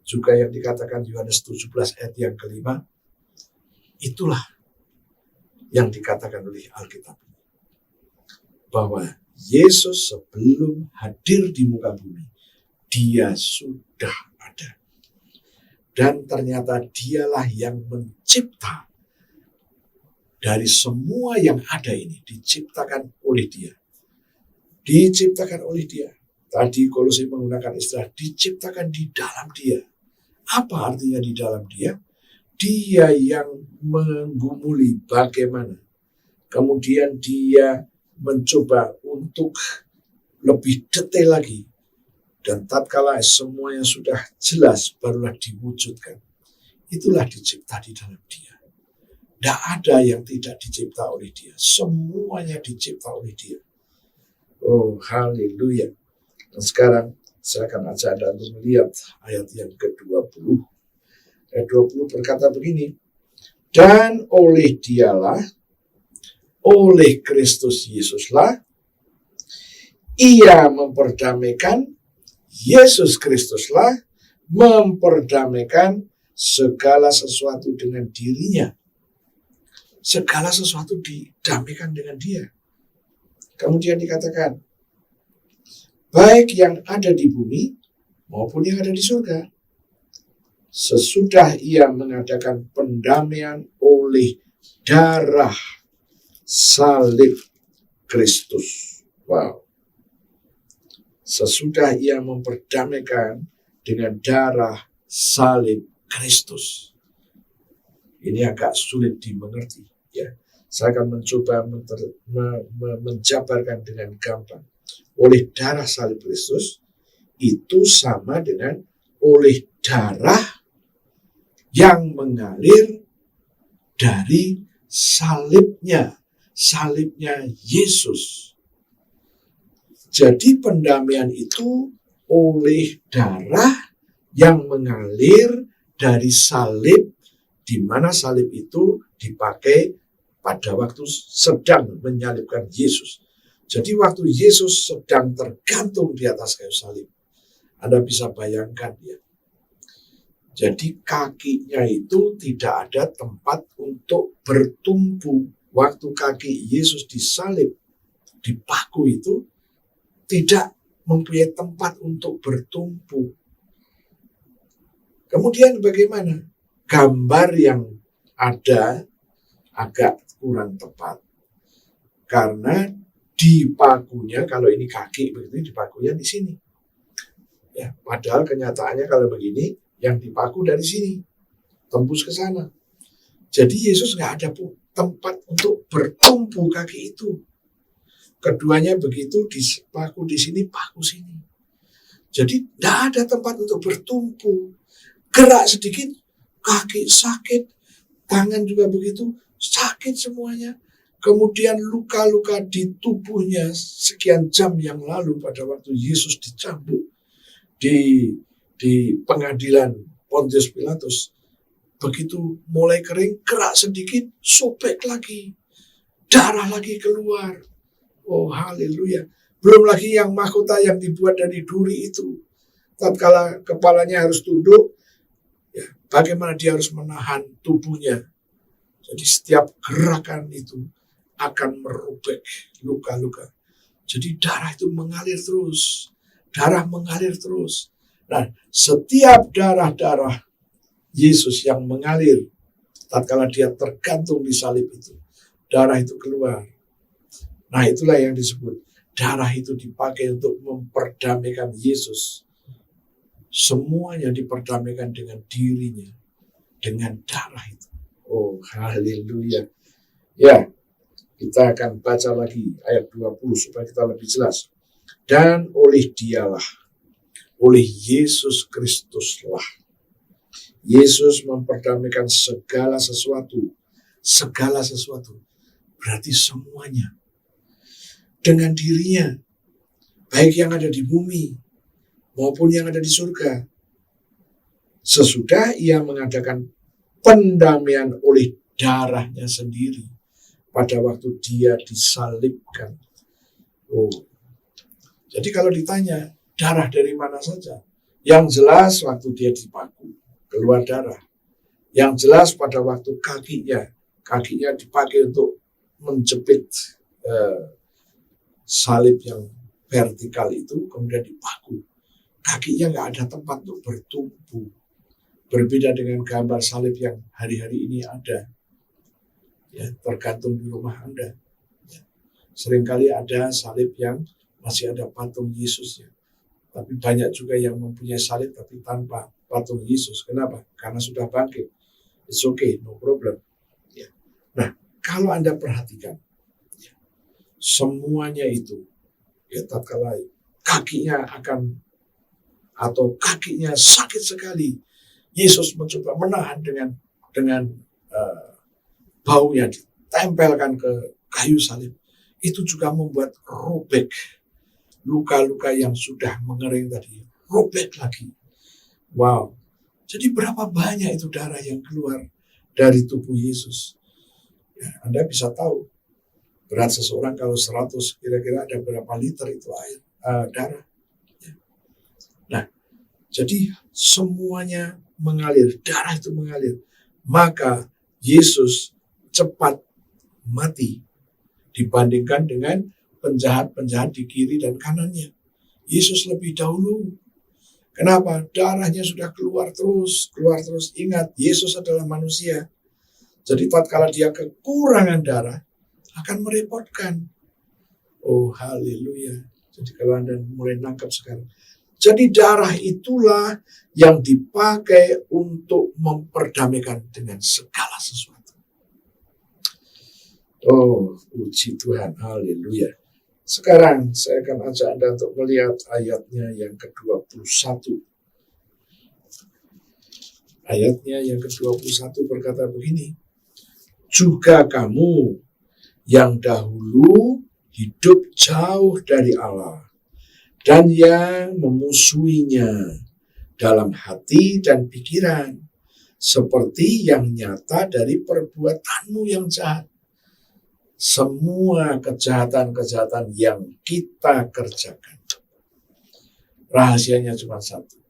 Speaker 2: juga yang dikatakan Yohanes 17 ayat yang kelima, itulah yang dikatakan oleh Alkitab. Bahwa Yesus sebelum hadir di muka bumi, dia sudah ada. Dan ternyata dialah yang mencipta dari semua yang ada ini, diciptakan oleh dia. Diciptakan oleh dia. Tadi Kolose menggunakan istilah diciptakan di dalam dia. Apa artinya di dalam dia? Dia yang menggumuli bagaimana. Kemudian dia mencoba untuk lebih detail lagi. Dan tatkala semuanya sudah jelas, barulah diwujudkan. Itulah dicipta di dalam dia. Tidak ada yang tidak dicipta oleh dia. Semuanya dicipta oleh dia. Oh, haleluya. Dan sekarang saya akan ajak Anda untuk melihat ayat yang ke-20. Ayat 20 berkata begini. Dan oleh dialah, oleh Kristus Yesuslah, ia memperdamaikan, Yesus Kristuslah memperdamaikan segala sesuatu dengan dirinya. Segala sesuatu didamaikan dengan dia. Kemudian dikatakan, baik yang ada di bumi maupun yang ada di surga. Sesudah ia mengadakan pendamaian oleh darah salib Kristus. Wow. Sesudah ia memperdamaikan dengan darah salib Kristus. Ini agak sulit dimengerti, ya. Saya akan mencoba menjabarkan dengan gampang. Oleh darah salib Kristus itu sama dengan oleh darah yang mengalir dari salibnya Yesus. Jadi pendamaian itu oleh darah yang mengalir dari salib, di mana salib itu dipakai pada waktu sedang menyalibkan Yesus. Jadi waktu Yesus sedang tergantung di atas kayu salib, Anda bisa bayangkan ya. Jadi kakinya itu tidak ada tempat untuk bertumpu. Waktu kaki Yesus disalib, dipaku itu, tidak mempunyai tempat untuk bertumpu. Kemudian bagaimana? Gambar yang ada agak kurang tepat. Karena dipakunya, kalau ini kaki begitu, dipakunya di sini. Ya, padahal kenyataannya kalau begini, yang dipaku dari sini, tembus ke sana. Jadi Yesus nggak ada tempat untuk bertumpu kaki itu. Keduanya begitu, dipaku di sini, paku sini. Jadi tidak ada tempat untuk bertumpu. Gerak sedikit, kaki sakit, tangan juga begitu, sakit semuanya. Kemudian luka-luka di tubuhnya sekian jam yang lalu pada waktu Yesus dicambuk di pengadilan Pontius Pilatus. Begitu mulai kering, gerak sedikit, sobek lagi. Darah lagi keluar. Oh, haleluya. Belum lagi yang mahkota yang dibuat dari duri itu. Tatkala kepalanya harus tunduk, ya, bagaimana dia harus menahan tubuhnya. Jadi setiap gerakan itu akan merobek luka-luka. Jadi darah itu mengalir terus. Darah mengalir terus. Nah, setiap darah-darah Yesus yang mengalir, tatkala dia tergantung di salib itu, darah itu keluar. Nah, itulah yang disebut darah itu dipakai untuk memperdamaikan Yesus. Semuanya diperdamaikan dengan dirinya. dengan darah itu. Oh, haleluya. Ya, kita akan baca lagi ayat 20 supaya kita lebih jelas. Dan oleh dialah, oleh Yesus Kristuslah, Yesus memperdamaikan segala sesuatu. Segala sesuatu. Berarti semuanya. Dengan dirinya. Baik yang ada di bumi maupun yang ada di surga. Sesudah ia mengadakan pendamaian oleh darahnya sendiri pada waktu dia disalibkan. Oh. Jadi kalau ditanya darah dari mana saja, yang jelas waktu dia dipaku keluar darah. Yang jelas pada waktu kakinya dipakai untuk menjepit salib yang vertikal itu, kemudian dipaku. Kakinya nggak ada tempat untuk bertumpu. Berbeda dengan gambar salib yang hari-hari ini ada. Ya, tergantung di rumah Anda. Ya. Seringkali ada salib yang masih ada patung Yesusnya. Tapi banyak juga yang mempunyai salib tapi tanpa patung Yesus. Kenapa? Karena sudah bangkit. It's okay, no problem. Ya. Nah, kalau Anda perhatikan, ya, semuanya itu, ya, tatkala kakinya kakinya sakit sekali, Yesus mencoba menahan dengan baunya ditempelkan ke kayu salib. Itu juga membuat robek luka-luka yang sudah mengering tadi, robek lagi. Wow. Jadi berapa banyak itu darah yang keluar dari tubuh Yesus? Ya, Anda bisa tahu berat seseorang kalau 100, kira-kira ada berapa liter itu air darah. Ya. Nah, jadi semuanya mengalir, darah itu mengalir. Maka Yesus cepat mati dibandingkan dengan penjahat-penjahat di kiri dan kanannya. Yesus lebih dahulu. Kenapa? Darahnya sudah keluar terus. Ingat, Yesus adalah manusia. Jadi tatkala dia kekurangan darah, akan merepotkan. Oh, haleluya. Jadi kalau Anda mulai nangkap sekarang. Jadi darah itulah yang dipakai untuk memperdamaikan dengan segala sesuatu. Oh, puji Tuhan, haleluya. Sekarang saya akan ajak Anda untuk melihat ayatnya yang ke-21. Ayatnya yang ke-21 berkata begini. Juga kamu yang dahulu hidup jauh dari Allah dan yang memusuhinya dalam hati dan pikiran, seperti yang nyata dari perbuatanmu yang jahat. Semua kejahatan-kejahatan yang kita kerjakan. Rahasianya cuma satu.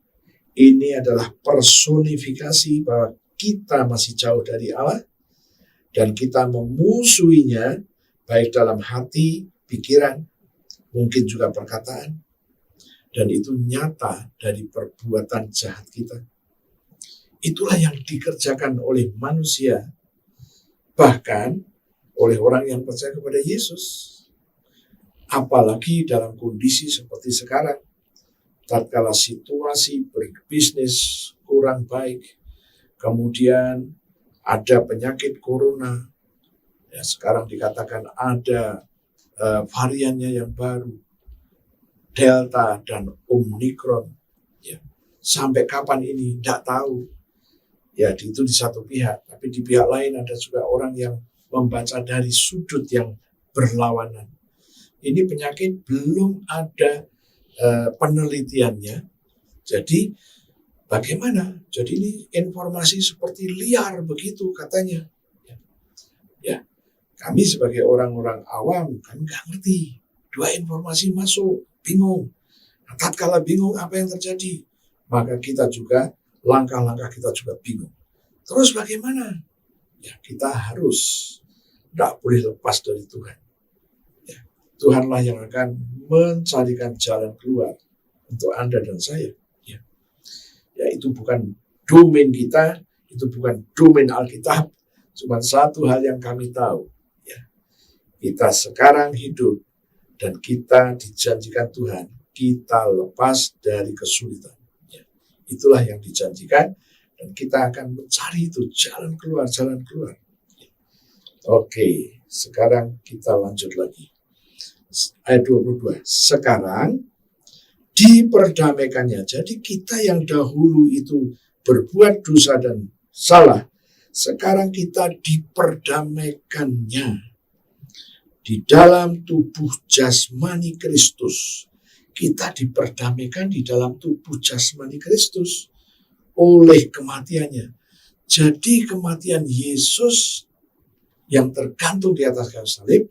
Speaker 2: Ini adalah personifikasi bahwa kita masih jauh dari Allah dan kita memusuhinya baik dalam hati, pikiran, mungkin juga perkataan. Dan itu nyata dari perbuatan jahat kita. Itulah yang dikerjakan oleh manusia. Bahkan oleh orang yang percaya kepada Yesus. Apalagi dalam kondisi seperti sekarang. Tatkala situasi berbisnis kurang baik. Kemudian ada penyakit corona. Ya, sekarang dikatakan ada variannya yang baru. Delta dan Omicron. Ya. Sampai kapan ini tidak tahu. Ya, itu di satu pihak. Tapi di pihak lain ada juga orang yang membaca dari sudut yang berlawanan. Ini penyakit belum ada penelitiannya. Jadi bagaimana? Jadi ini informasi seperti liar begitu katanya. Ya, kami sebagai orang-orang awam kan nggak ngerti. Dua informasi masuk, bingung. Nah, tatkala bingung apa yang terjadi, maka kita juga langkah-langkah kita juga bingung. Terus bagaimana? Ya, kita harus tidak boleh lepas dari Tuhan. Ya, Tuhanlah yang akan mencarikan jalan keluar untuk Anda dan saya. Ya, itu bukan domain kita, itu bukan domain Alkitab. Cuma satu hal yang kami tahu. Ya, kita sekarang hidup dan kita dijanjikan Tuhan, kita lepas dari kesulitan. Ya, itulah yang dijanjikan Dan kita akan mencari itu jalan keluar. Oke, sekarang kita lanjut lagi. Ayat 22. Sekarang diperdamaikannya. Jadi kita yang dahulu itu berbuat dosa dan salah, sekarang kita diperdamaikannya di dalam tubuh jasmani Kristus. Kita diperdamaikan di dalam tubuh jasmani Kristus oleh kematiannya. Jadi kematian Yesus yang tergantung di atas kayu salib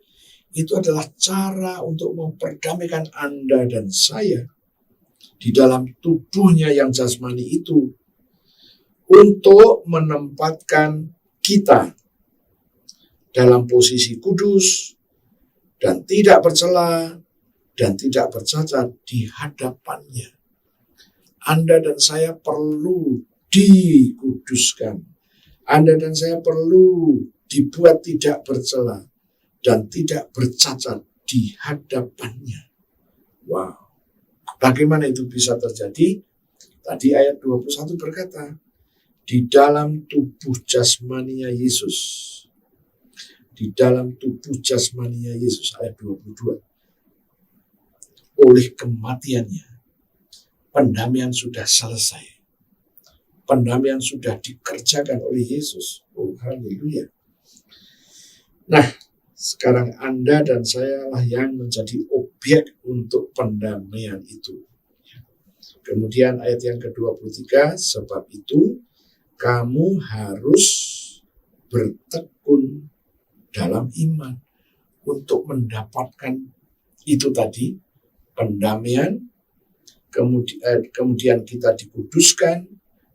Speaker 2: itu adalah cara untuk memperdamaikan Anda dan saya di dalam tubuhnya yang jasmani itu, untuk menempatkan kita dalam posisi kudus dan tidak bercela dan tidak bercacat di hadapannya. Anda dan saya perlu dikuduskan. Anda dan saya perlu dibuat tidak bercela dan tidak bercacat di hadapannya. Wow. Bagaimana itu bisa terjadi? Tadi ayat 21 berkata, di dalam tubuh jasmaninya Yesus. Di dalam tubuh jasmaninya Yesus, ayat 22. Oleh kematiannya, pendamaian sudah selesai. Pendamaian sudah dikerjakan oleh Yesus. Oh, haleluya. Nah, sekarang Anda dan saya lah yang menjadi objek untuk pendamaian itu. Kemudian ayat yang ke-23, sebab itu kamu harus bertekun dalam iman untuk mendapatkan itu tadi, pendamaian, kemudian kita dikuduskan,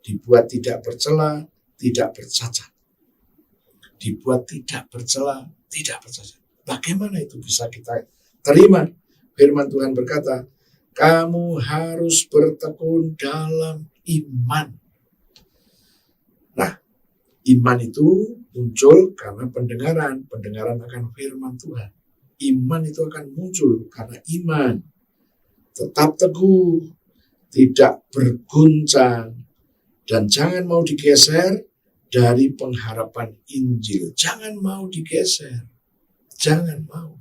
Speaker 2: dibuat tidak bercela, tidak bercacat. Dibuat tidak bercela, tidak bercacat. Bagaimana itu bisa kita terima? Firman Tuhan berkata, kamu harus bertekun dalam iman. Nah, iman itu muncul karena pendengaran akan firman Tuhan. Iman itu akan muncul karena iman. Tetap teguh, tidak berguncang, dan jangan mau digeser dari pengharapan Injil. Jangan mau digeser. Jangan mau.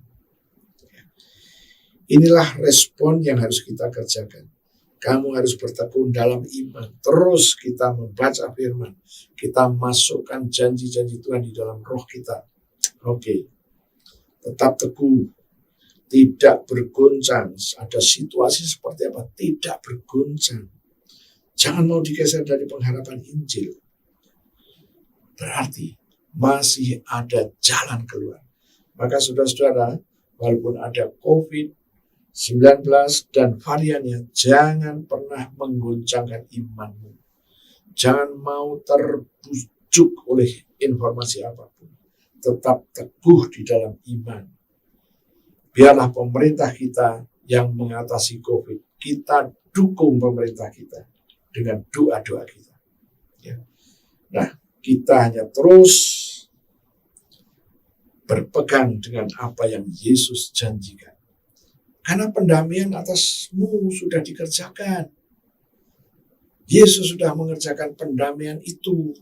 Speaker 2: Inilah respon yang harus kita kerjakan. Kamu harus bertekun dalam iman. Terus kita membaca firman. Kita masukkan janji-janji Tuhan di dalam roh kita. Oke. Tetap teguh. Tidak berguncang. Ada situasi seperti apa? Tidak berguncang. Jangan mau digeser dari pengharapan Injil. Berarti masih ada jalan keluar. Maka saudara-saudara, walaupun ada COVID-19 dan variannya, jangan pernah mengguncangkan imanmu. Jangan mau terbujuk oleh informasi apapun. Tetap teguh di dalam iman. Biarlah pemerintah kita yang mengatasi COVID, kita dukung pemerintah kita dengan doa-doa kita. Ya. Nah, kita hanya terus berpegang dengan apa yang Yesus janjikan. Karena pendamaian atasmu sudah dikerjakan. Yesus sudah mengerjakan pendamaian itu.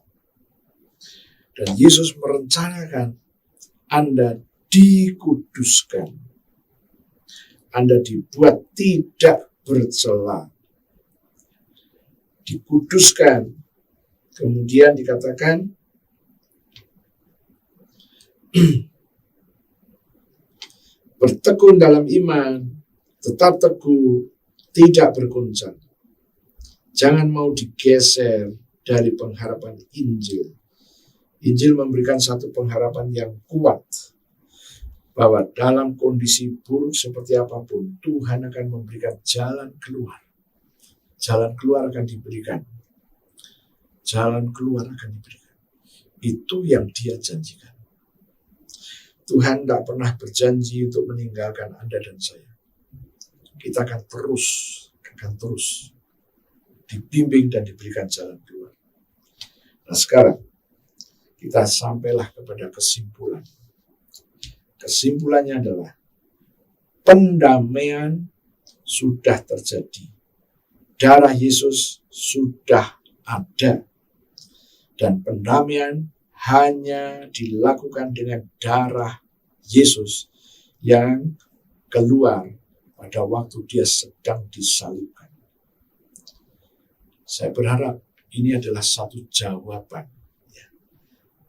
Speaker 2: Dan Yesus merencanakan Anda dikuduskan. Anda dibuat tidak bercela. Dikuduskan. Kemudian dikatakan bertekun dalam iman, tetap teguh, tidak berguncang. Jangan mau digeser dari pengharapan Injil. Injil memberikan satu pengharapan yang kuat bahwa dalam kondisi buruk seperti apapun, Tuhan akan memberikan jalan keluar. Jalan keluar akan diberikan. Jalan keluar akan diberikan. Itu yang Dia janjikan. Tuhan tidak pernah berjanji untuk meninggalkan Anda dan saya. Kita akan terus dibimbing dan diberikan jalan keluar. Nah, sekarang kita sampailah kepada kesimpulan. Kesimpulannya adalah pendamaian sudah terjadi. Darah Yesus sudah ada. Dan pendamaian hanya dilakukan dengan darah Yesus yang keluar pada waktu dia sedang disalibkan. Saya berharap ini adalah satu jawaban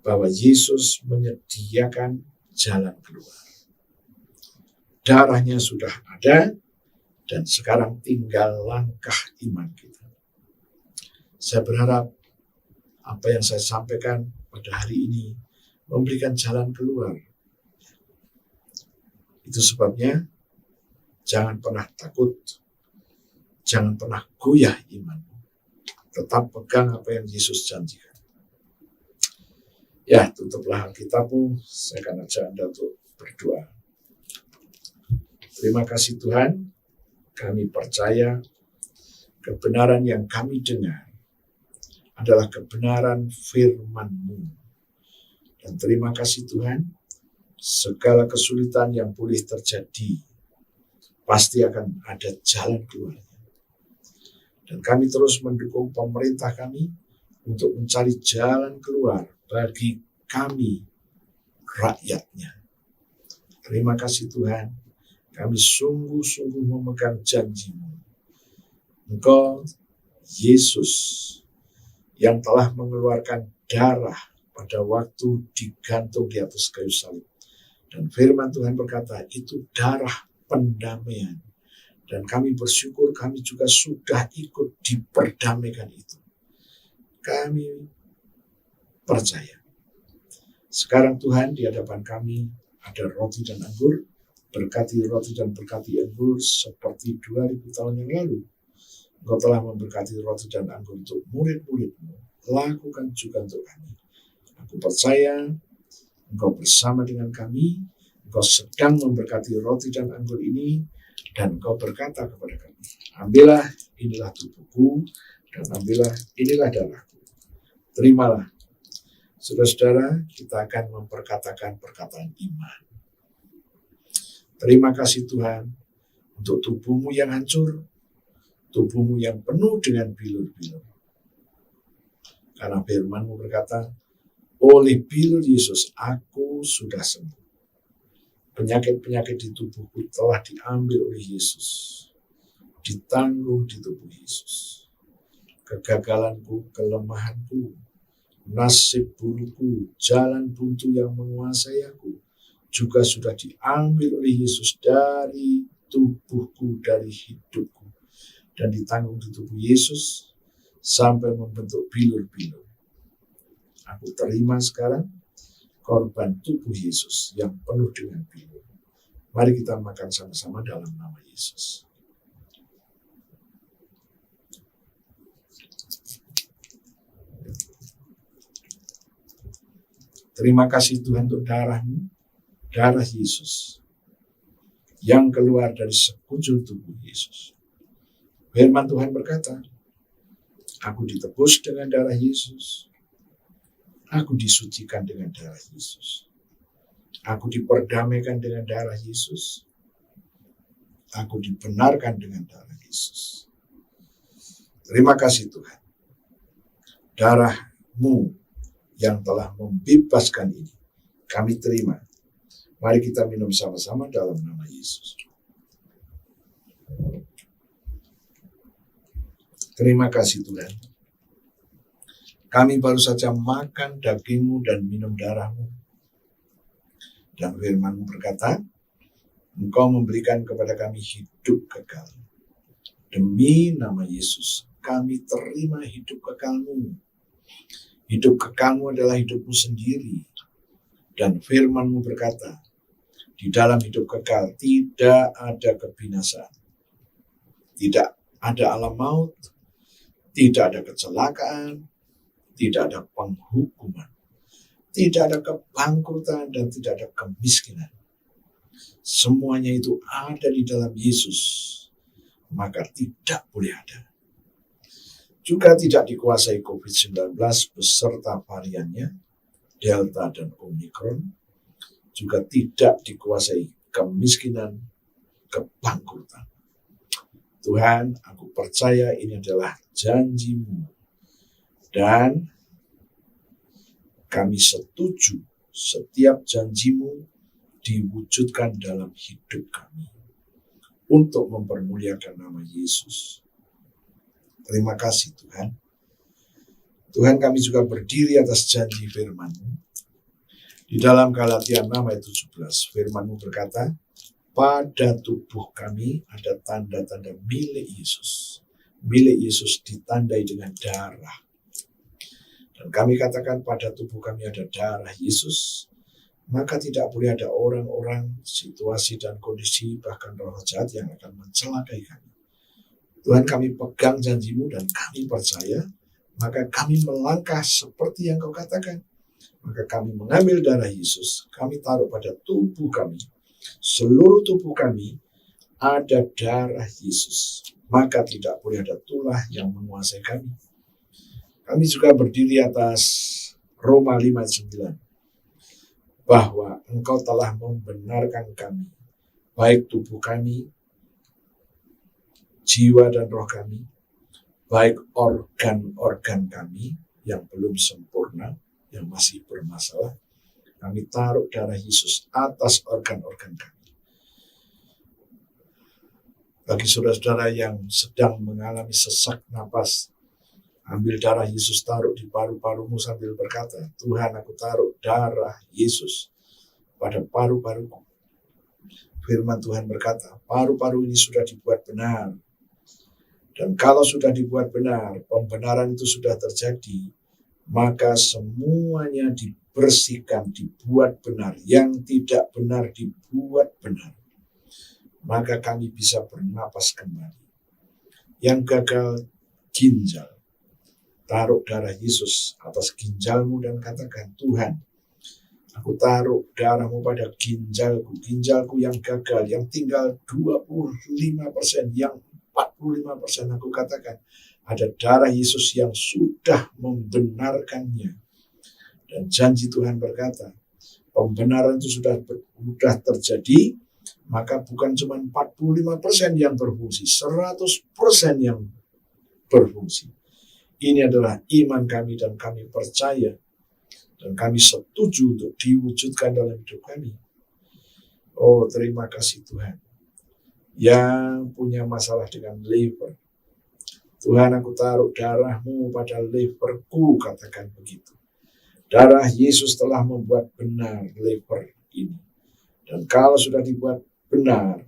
Speaker 2: bahwa Yesus menyediakan jalan keluar. Darahnya sudah ada dan sekarang tinggal langkah iman kita. Saya berharap apa yang saya sampaikan pada hari ini memberikan jalan keluar. Itu sebabnya jangan pernah takut, jangan pernah goyah iman. Tetap pegang apa yang Yesus janjikan. Ya, tutuplah Alkitabmu, saya akan ajak Anda untuk berdoa. Terima kasih Tuhan, kami percaya kebenaran yang kami dengar adalah kebenaran firman-Mu. Dan terima kasih Tuhan, segala kesulitan yang boleh terjadi, pasti akan ada jalan keluar. Dan kami terus mendukung pemerintah kami untuk mencari jalan keluar bagi kami, rakyatnya. Terima kasih Tuhan, kami sungguh-sungguh memegang janji-Mu. Engkau, Yesus, yang telah mengeluarkan darah pada waktu digantung di atas kayu salib. Dan firman Tuhan berkata, itu darah pendamaian. Dan kami bersyukur kami juga sudah ikut diperdamaikan itu. Kami percaya. Sekarang Tuhan, di hadapan kami ada roti dan anggur. Berkati roti dan berkati anggur seperti 2000 tahun yang lalu. Engkau telah memberkati roti dan anggur untuk murid-murid-Mu. Lakukan juga untuk kami. Aku percaya Engkau bersama dengan kami. Engkau sedang memberkati roti dan anggur ini. Dan Engkau berkata kepada kami, ambillah, inilah tubuhku, dan ambillah, inilah darahku. Terimalah. Saudara-saudara, kita akan memperkatakan perkataan iman. Terima kasih Tuhan untuk tubuhmu yang hancur, tubuhmu yang penuh dengan bilur-bilur. Karena firman-Mu berkata, oleh bilur Yesus aku sudah sembuh. Penyakit-penyakit di tubuhku telah diambil oleh Yesus, ditanggung di tubuh Yesus. Kegagalanku, kelemahanku, nasib burukku, jalan buntu yang menguasai aku, juga sudah diambil oleh Yesus dari tubuhku, dari hidupku, dan ditanggung di tubuh Yesus sampai membentuk bilur-bilur. Aku terima sekarang korban tubuh Yesus yang penuh dengan bilur. Mari kita makan sama-sama dalam nama Yesus. Terima kasih Tuhan untuk darah-Mu, darah Yesus yang keluar dari sekujur tubuh Yesus. Firman Tuhan berkata, aku ditebus dengan darah Yesus, aku disucikan dengan darah Yesus, aku diperdamaikan dengan darah Yesus, aku dibenarkan dengan darah Yesus. Terima kasih Tuhan, darah-Mu yang telah membebaskan ini, kami terima. Mari kita minum sama-sama dalam nama Yesus. Terima kasih Tuhan. Kami baru saja makan daging-Mu dan minum darah-Mu. Dan firman-Mu berkata, Engkau memberikan kepada kami hidup kekal. Demi nama Yesus, kami terima hidup kekal-Mu. Hidup kekal-Mu adalah hidup-Mu sendiri. Dan firman-Mu berkata, di dalam hidup kekal tidak ada kebinasaan. Tidak ada alam maut, tidak ada kecelakaan, tidak ada penghukuman, tidak ada kebangkrutan, dan tidak ada kemiskinan. Semuanya itu ada di dalam Yesus, maka tidak boleh ada. Juga tidak dikuasai COVID-19 beserta variannya, Delta dan Omicron. Juga tidak dikuasai kemiskinan, kebangkrutan. Tuhan, aku percaya ini adalah janji-Mu. Dan kami setuju setiap janjimu diwujudkan dalam hidup kami untuk mempermuliakan nama Yesus. Terima kasih Tuhan. Tuhan, kami juga berdiri atas janji firman-Mu. Di dalam Galatia 6 ayat 17, firman-Mu berkata, pada tubuh kami ada tanda-tanda milik Yesus. Milik Yesus ditandai dengan darah. Dan kami katakan pada tubuh kami ada darah Yesus, maka tidak boleh ada orang-orang, situasi dan kondisi, bahkan roh jahat yang akan mencelakai kami. Tuhan, kami pegang janji-Mu dan kami percaya, maka kami melangkah seperti yang Kau katakan. Maka kami mengambil darah Yesus, kami taruh pada tubuh kami. Seluruh tubuh kami ada darah Yesus. Maka tidak boleh ada tulah yang menguasai kami. Kami juga berdiri atas Roma 5 ayat 9. Bahwa Engkau telah membenarkan kami, baik tubuh kami, jiwa dan roh kami, baik organ-organ kami yang belum sempurna, yang masih bermasalah, kami taruh darah Yesus atas organ-organ kami. Bagi saudara-saudara yang sedang mengalami sesak napas, ambil darah Yesus, taruh di paru-parumu sambil berkata, Tuhan, aku taruh darah Yesus pada paru-paruku. Firman Tuhan berkata, paru-paru ini sudah dibuat benar. Dan kalau sudah dibuat benar, pembenaran itu sudah terjadi, maka semuanya dibersihkan, dibuat benar. Yang tidak benar dibuat benar. Maka kami bisa bernapas kembali. Yang gagal ginjal, taruh darah Yesus atas ginjalmu dan katakan, Tuhan, aku taruh darah-Mu pada ginjalku yang gagal, yang tinggal 25%, yang 45%, aku katakan, ada darah Yesus yang sudah membenarkannya. Dan janji Tuhan berkata, pembenaran itu sudah terjadi, maka bukan cuma 45% yang berfungsi, 100% yang berfungsi. Ini adalah iman kami dan kami percaya dan kami setuju untuk diwujudkan dalam hidup kami. Oh, terima kasih Tuhan. Yang punya masalah dengan liver, Tuhan, aku taruh darah-Mu pada liverku, katakan begitu. Darah Yesus telah membuat benar liver ini. Dan kalau sudah dibuat benar,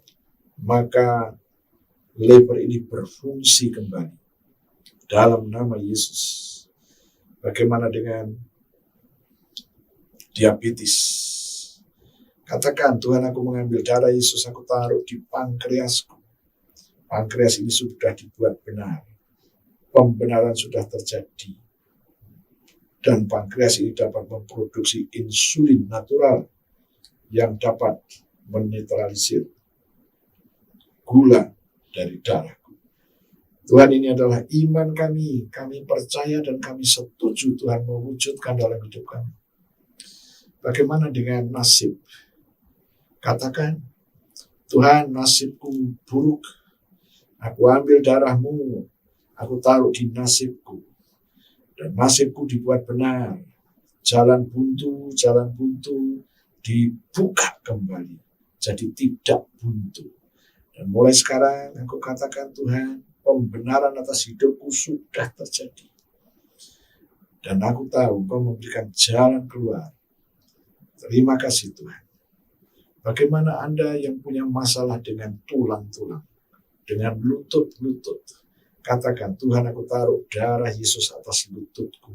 Speaker 2: maka liver ini berfungsi kembali dalam nama Yesus. Bagaimana dengan diabetes? Katakan, Tuhan, aku mengambil darah Yesus, aku taruh di pankreasku. Pankreas ini sudah dibuat benar. Pembenaran sudah terjadi. Dan pankreas ini dapat memproduksi insulin natural yang dapat menetralisir gula dari darahku. Tuhan, ini adalah iman kami. Kami percaya dan kami setuju Tuhan mewujudkan dalam hidup kami. Bagaimana dengan nasib? Katakan, Tuhan, nasibku buruk. Aku ambil darah-Mu, aku taruh di nasibku. Dan nasibku dibuat benar. Jalan buntu dibuka kembali. Jadi tidak buntu. Dan mulai sekarang aku katakan, Tuhan, pembenaran atas hidupku sudah terjadi. Dan aku tahu Engkau memberikan jalan keluar. Terima kasih Tuhan. Bagaimana Anda yang punya masalah dengan tulang-tulang, dengan lutut-lutut? Katakan, Tuhan, aku taruh darah Yesus atas lututku.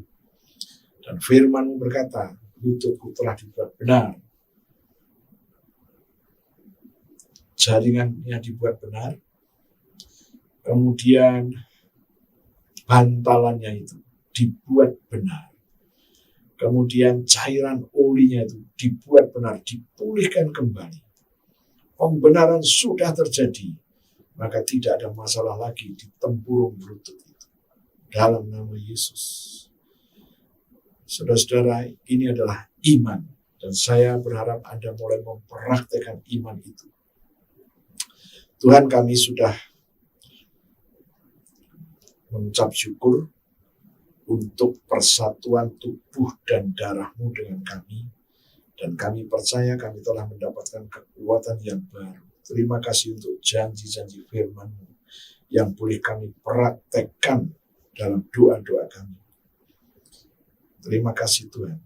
Speaker 2: Dan firman-Mu berkata, lututku telah dibuat benar. Jaringannya dibuat benar. Kemudian bantalannya itu dibuat benar. Kemudian cairan olinya itu dibuat benar, dipulihkan kembali. Pembenaran sudah terjadi, maka tidak ada masalah lagi di tempurung lutut itu. Dalam nama Yesus. Saudara-saudara, ini adalah iman. Dan saya berharap Anda mulai mempraktekkan iman itu. Tuhan, kami sudah mengucap syukur untuk persatuan tubuh dan darah-Mu dengan kami. Dan kami percaya kami telah mendapatkan kekuatan yang baru. Terima kasih untuk janji-janji firman-Mu yang boleh kami praktekkan dalam doa-doa kami. Terima kasih Tuhan.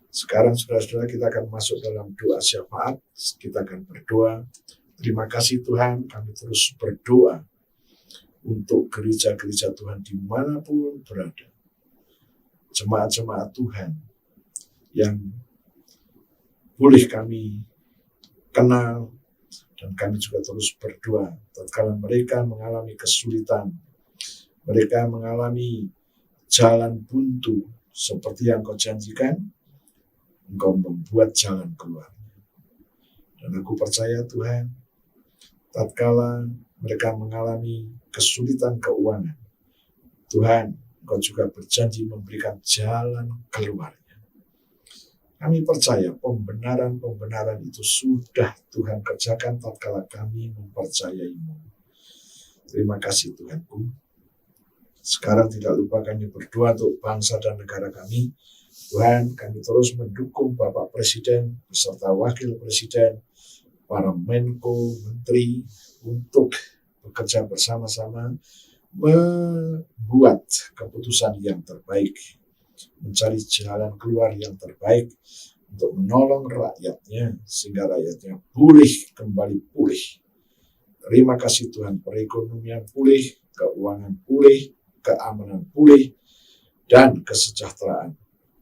Speaker 2: Sekarang saudara-saudara kita akan masuk dalam doa syafaat. Kita akan berdoa. Terima kasih Tuhan, kami terus berdoa untuk gereja-gereja Tuhan dimanapun berada. Jemaat-jemaat Tuhan yang boleh kami kenal, dan kami juga terus berdoa tatkala mereka mengalami kesulitan, mereka mengalami jalan buntu seperti yang Kau janjikan, Engkau membuat jalan keluar. Dan aku percaya Tuhan, tatkala mereka mengalami kesulitan keuangan, Tuhan, Engkau juga berjanji memberikan jalan keluar. Kami percaya pembenaran-pembenaran itu sudah Tuhan kerjakan tatkala kami mempercayai-Mu. Terima kasih Tuhanku. Sekarang tidak lupa kami berdoa untuk bangsa dan negara kami. Tuhan, kami terus mendukung Bapak Presiden beserta Wakil Presiden, para Menko, Menteri untuk bekerja bersama-sama membuat keputusan yang terbaik, mencari jalan keluar yang terbaik untuk menolong rakyatnya sehingga rakyatnya pulih, kembali pulih. Terima kasih Tuhan, perekonomian pulih, keuangan pulih, keamanan pulih, dan kesejahteraan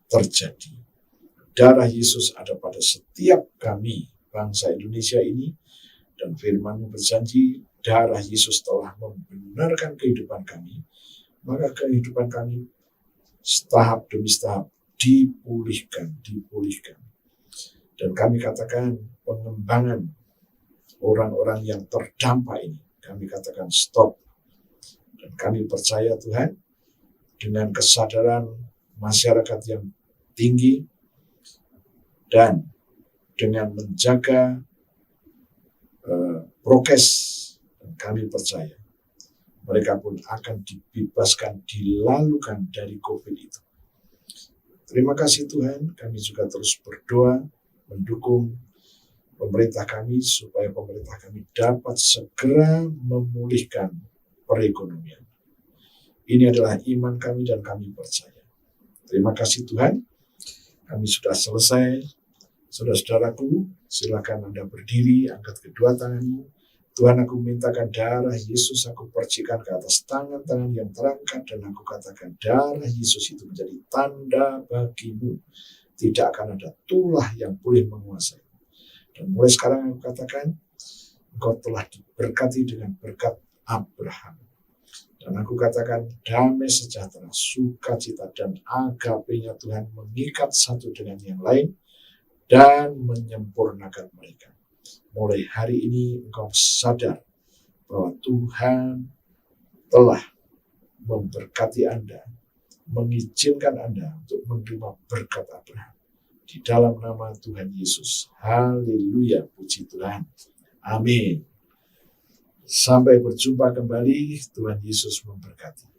Speaker 2: terjadi. Darah Yesus ada pada setiap kami, bangsa Indonesia ini, dan firman-Mu berjanji, darah Yesus telah membenarkan kehidupan kami, maka kehidupan kami tahap demi tahap dipulihkan. Dan kami katakan pengembangan orang-orang yang terdampak ini, kami katakan stop. Dan kami percaya Tuhan, dengan kesadaran masyarakat yang tinggi dan dengan menjaga prokes, dan kami percaya mereka pun akan dibebaskan, dilalukan dari COVID itu. Terima kasih Tuhan, kami juga terus berdoa, mendukung pemerintah kami, supaya pemerintah kami dapat segera memulihkan perekonomian. Ini adalah iman kami dan kami percaya. Terima kasih Tuhan, kami sudah selesai. Saudara-saudaraku, silakan Anda berdiri, angkat kedua tanganmu. Tuhan, aku mintakan darah Yesus, aku percikan ke atas tangan-tangan yang terangkat, dan aku katakan darah Yesus itu menjadi tanda bagimu. Tidak akan ada tulah yang boleh menguasai. Dan mulai sekarang aku katakan, engkau telah diberkati dengan berkat Abraham. Dan aku katakan damai sejahtera, sukacita, dan agape-nya Tuhan mengikat satu dengan yang lain, dan menyempurnakan mereka. Mulai hari ini engkau sadar bahwa Tuhan telah memberkati Anda, mengizinkan Anda untuk menerima berkat Abraham. Di dalam nama Tuhan Yesus. Haleluya, puji Tuhan. Amin. Sampai berjumpa kembali, Tuhan Yesus memberkati.